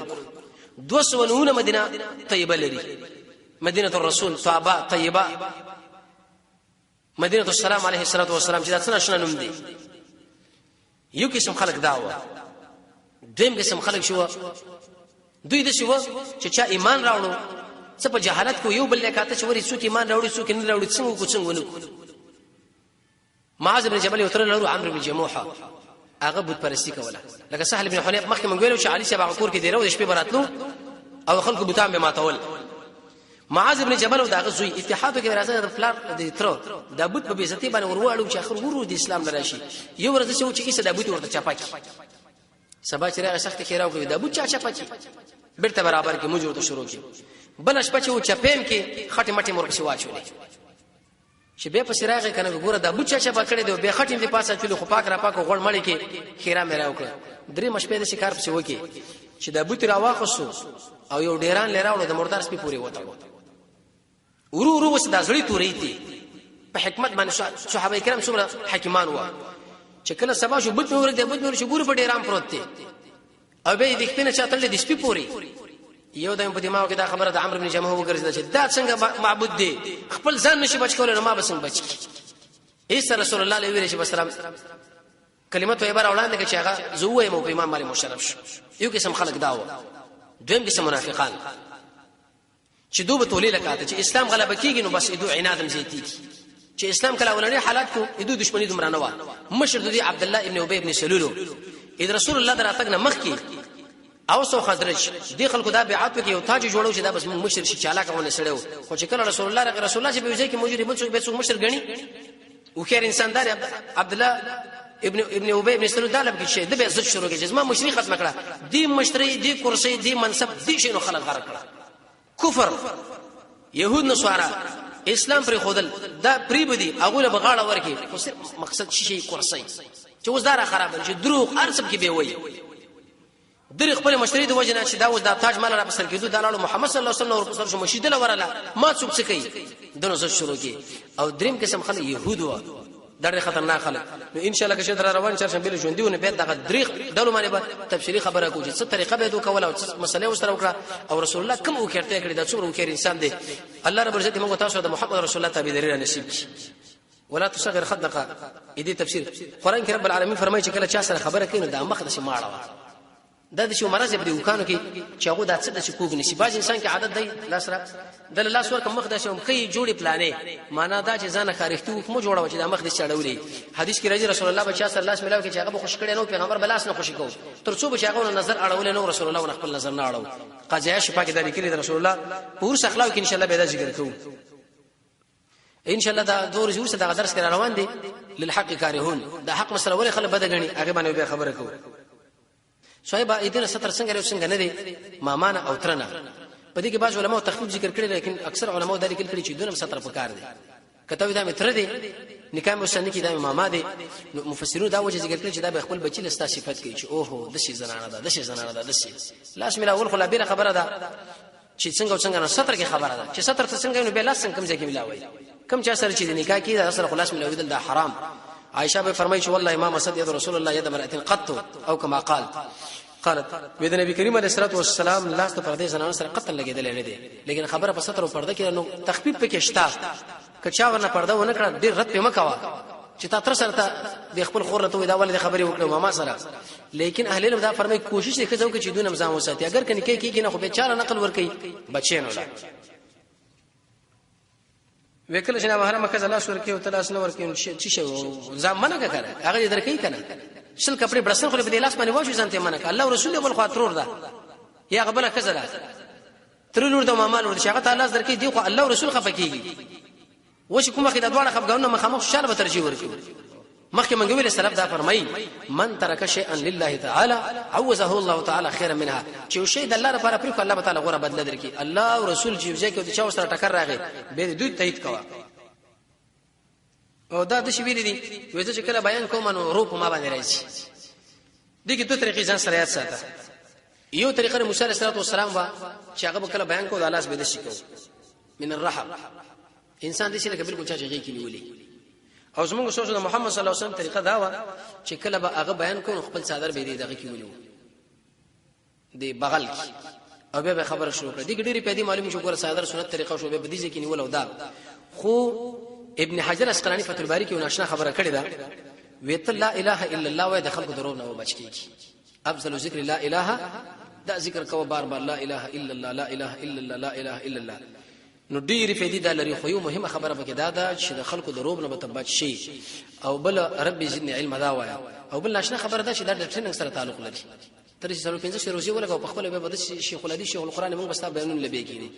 200 نمونه مدینه طیبه لري مدینه الرسول طابه طیبه مدینه السلام علیه الصلاه والسلام چې دا څنګه شنه نوم دی یو قسم خلق داوا دیم قسم خلق شو دوی د شو چې چا ایمان راوړو څه په جهالت کو یو بل لکاته چې ورې څوک ایمان راوړي څوک نه راوړي څنګه ونه معاذ بن جبل وتر له عمرو بن جموحه هغه بت پرستی کوله لکه سهل بن حنیف مخکې مونږ ویلو چې علي شبع کور کې دی راو د شپې براتلو او خلکو بوتان به ماتول معاذ بن جبل او دغه زوی اتحاد کې راځي د فلار د تر د بت په بیزتی باندې ورواړو چې اخر ورو د اسلام لراشي یو ورځ چې کیسه د بت ورته چپاکی سبا چې راغی سخت خیراو کوي د بت چپاکی برته برابر کې موجود شروع کی بل شپه چې چپیم کې خټه مټي مرکه واچولې چې به په سراغه کنه ګوره د بت چپا کړې دی به خټې دی پاسه چولې خو پاک را پاک غړ مړی کې خیره مې راو کړ درې مشپې د شکار په وکی چې د بت راواخصو او یو ډیران لراوړو د مردار سپي پوری وته ورو وس د زړی تورې دي په حکمت باندې صحابه کرام څومره حکیمان و چې کله سبا شو بت نور دی بت نور شو ګور په ډیران پروت دی او به د خپل چاتل د سپي پوری یو دایم په دماغ کې دا خبره د عمرو بن جموح وګرځیدل چې دا څنګه معبود دی خپل ځان نشي بچ کولای نو ما به څنګه بچ ایس رسول الله علیه و سلم کلمه طیبه راوړاندې کې چې هغه زوې مو په امام مالک مشرف شو یو قسم خلق داو دویم قسم منافقان چې دوی به تولې لکاته چې اسلام غلبه کیږي نو بس ایدو عنادم زیتی چې اسلام کله ولني حالات کو ایدو دښمنی دومره نه و مشر دی عبد الله ابن ابي ابن سلول اذ رسول الله دراتګ نه مخ کی اوس او خضرج دي خلکو دا بیعت کې یو تاج جوړو چې دا بس مشر شي چالاکونه سړیو خو چې کله رسول الله چې به وځي کې موجود به څوک مشر غني او خیر انسان دار عبد الله ابن ابي ابن سلول دالب کې شه د به عزت شروع کې جسمه مشري ختم کړه دي مشتري دي کرسي دي منصب دي شنو خلک غرق کړه کفر يهود نصارا اسلام پر خودل دا پریبدي هغه له بغاړه ورکی مقصد شي کرسي چې اوس دار خراب شي دروغ ارسب کې به وي در خپل مشتری د وجنه چې دا اوس د تاج مال را بسر کېدو د محمد صلی الله علیه وسلم ورپسر شو مشید له وراله ما څوک څه کوي دنه زړه شروع کی او دریم قسم خلک يهود و ډېر خطرناک خلک نو ان شاء الله که شه در روان چرشن بیل ژوندونه به دغه دریغ ډلو باندې به تفصیلی خبره کوي چې څه طریقه به دوه کوله او مسله وسره وکړه او رسول الله کوم وکړته کړی دا څومره وکړ انسان دی الله رب عزت موږ تاسو د محمد رسول الله تابعداري نصیب کړي ولا تصغر خدك دې تفسیر قران کې رب العالمین فرمایي چې کله چا سره خبره کوي نو دا مخ د شي ماړه دا د شو مرز په وکانو کې چې هغه د څه د کوګ نشي باز انسان کې عادت دی لاسره د الله سور کوم مخ د شوم کوي جوړي پلانې معنا دا چې ځان خارښتو مو جوړو چې د مخ د چړولې حدیث کې راځي رسول الله بچا صلی الله علیه وسلم کې چې هغه خوش کړي نو پیغمبر بلاس نه خوشي کو تر څو بچا هغه نظر اړول نو رسول الله خپل نظر نه اړو قضیه شفا کې د لیکلي د رسول الله پور اخلاق کې ان شاء الله به دا ذکر کوو ان شاء الله دا دور جوړ څه دا درس کې روان دي للحق کارهون دا حق مسله ولې خلک بدګني هغه باندې به خبره کوو صاحب اېدنه ستر څنګه یو څنګه نه دي مامانه او ترنه په دې کې بعض علماء تخفیف ذکر کړي لیکن اکثر علماء دا لیکل کړي چې دونه ستر پکار دي کته دا متر دي نکاح مسنه کې دا ماما دي مفسرون دا وجه ذکر کړي چې دا به خپل بچی لستا صفات کوي چې اوه د شي زنانه ده د شي زنانه ده د شي لاس ملا اول خلا بیره خبره ده چې څنګه نه ستر کې خبره ده چې ستر څنګه نو به لاس څنګه کم ځای کې ملاوي کم چا سره چې نکاح کې دا سره خلاص ملاوي دا حرام عائشہ به فرمایي چې والله ما مسد يد رسول الله يد مرأه قط او كما قال قالت د نبی کریم علیه الصلاه والسلام لاس ته پردې زنانه سره قتل لګیدل نه دي لیکن خبره په ستر او پرده کې نو تخفیف پکې شتا کچا ورنه پرده ونه کړ ډیر رد په مکوا چې تا تر سره د خپل خور ته دا ولې خبرې وکړو ماما سره لیکن اهل علم دا فرمایي کوشش وکړو چې دونه نظام وساتي اگر کني کې نه خو به چاره نقل ور کوي بچي نه ولا وکړه چې نه محرم کزه لاس ور کوي او تلاس نه ور کوي چې شي ځامنه کوي هغه درکې کنه شل کپڑے برسن خو په لاس باندې واښو ځانته منک الله رسول بل خاطرور ده یا قبل کزه ده تر لور د ماما لور شغه تعالی درکې دی خو الله رسول خفکیږي وش کومه خدای دواړه خفګاونه مخامخ شال به ترجیح ورکړي مخکې منګوي له سلف دا فرمایي من ترک شيئا لله تعالی عوزه الله تعالی خيرا منها چې شی د الله لپاره پرې الله تعالی غوړه بدل درکې الله او رسول چې ځکه د چا سره ټکر راغی به دوی تایید کوا او دا د شی ویل دي وځي چې کله بیان کوم نو روپ ما باندې راځي دغه دوه طریقې ځان سره یاد ساته یو طریقه موسی علیه السلام وا چې هغه کله بیان کو د الله سبحانه شي کو من الرحم انسان دې لکه بالکل چاچې کې نیولې او زموږ سوچ د محمد صلی الله علیه وسلم طریقه دا و چې کله به هغه بیان کوو خپل صادر به دې دغه کې ونیو دی بغل او به خبره شروع کړه دې ډېری په دې معلومه شو ګور صادر سنت طریقه شو به دې ځکه نیول او دا خو ابن حجر اسقلانی فتح الباری کې ناشنا خبره کړې ده ویت لا اله الا الله و دخل کو درو نه بچ کیږي افضل ذکر لا اله دا ذکر کو بار بار لا اله الا الله لا اله الا الله لا اله الا الله نو ډیره فائدې د لري خو یو مهمه خبره پکې دا ده چې د خلکو دروب نه بتبات شي او بل رب زدنی علم دا وایا او بل ناشنا خبره ده چې دا د ټریننګ سره تعلق لري تر 315 روزي ولګو په خپل به د شیخ الحدیث شیخ القران موږ بستا بیانون لبي کیږي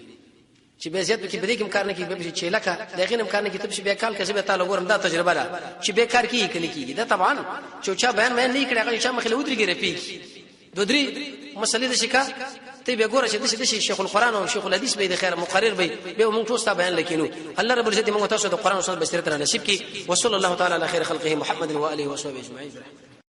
چې به زیات کې بده کوم کار نه کوي به چې لکه دغه نم کار نه کوي ته به کال کسب تعالی ګورم دا تجربه ده چې به کار کوي کني کیږي دا طبعا چې چا بیان مې نه کړی هغه چې مخله ودرېږي رپی دو درې مسلې د شکا ته به ګوره چې د شیخ القران او شیخ الحدیث به د خیر مقرر به موږ ټول ستاسو بیان لیکینو الله رب العزت موږ تاسو د قران او سنت بصیرت را نصیب کړي وصلی الله تعالی علی خیر خلقه محمد و اله و صحبه اجمعین.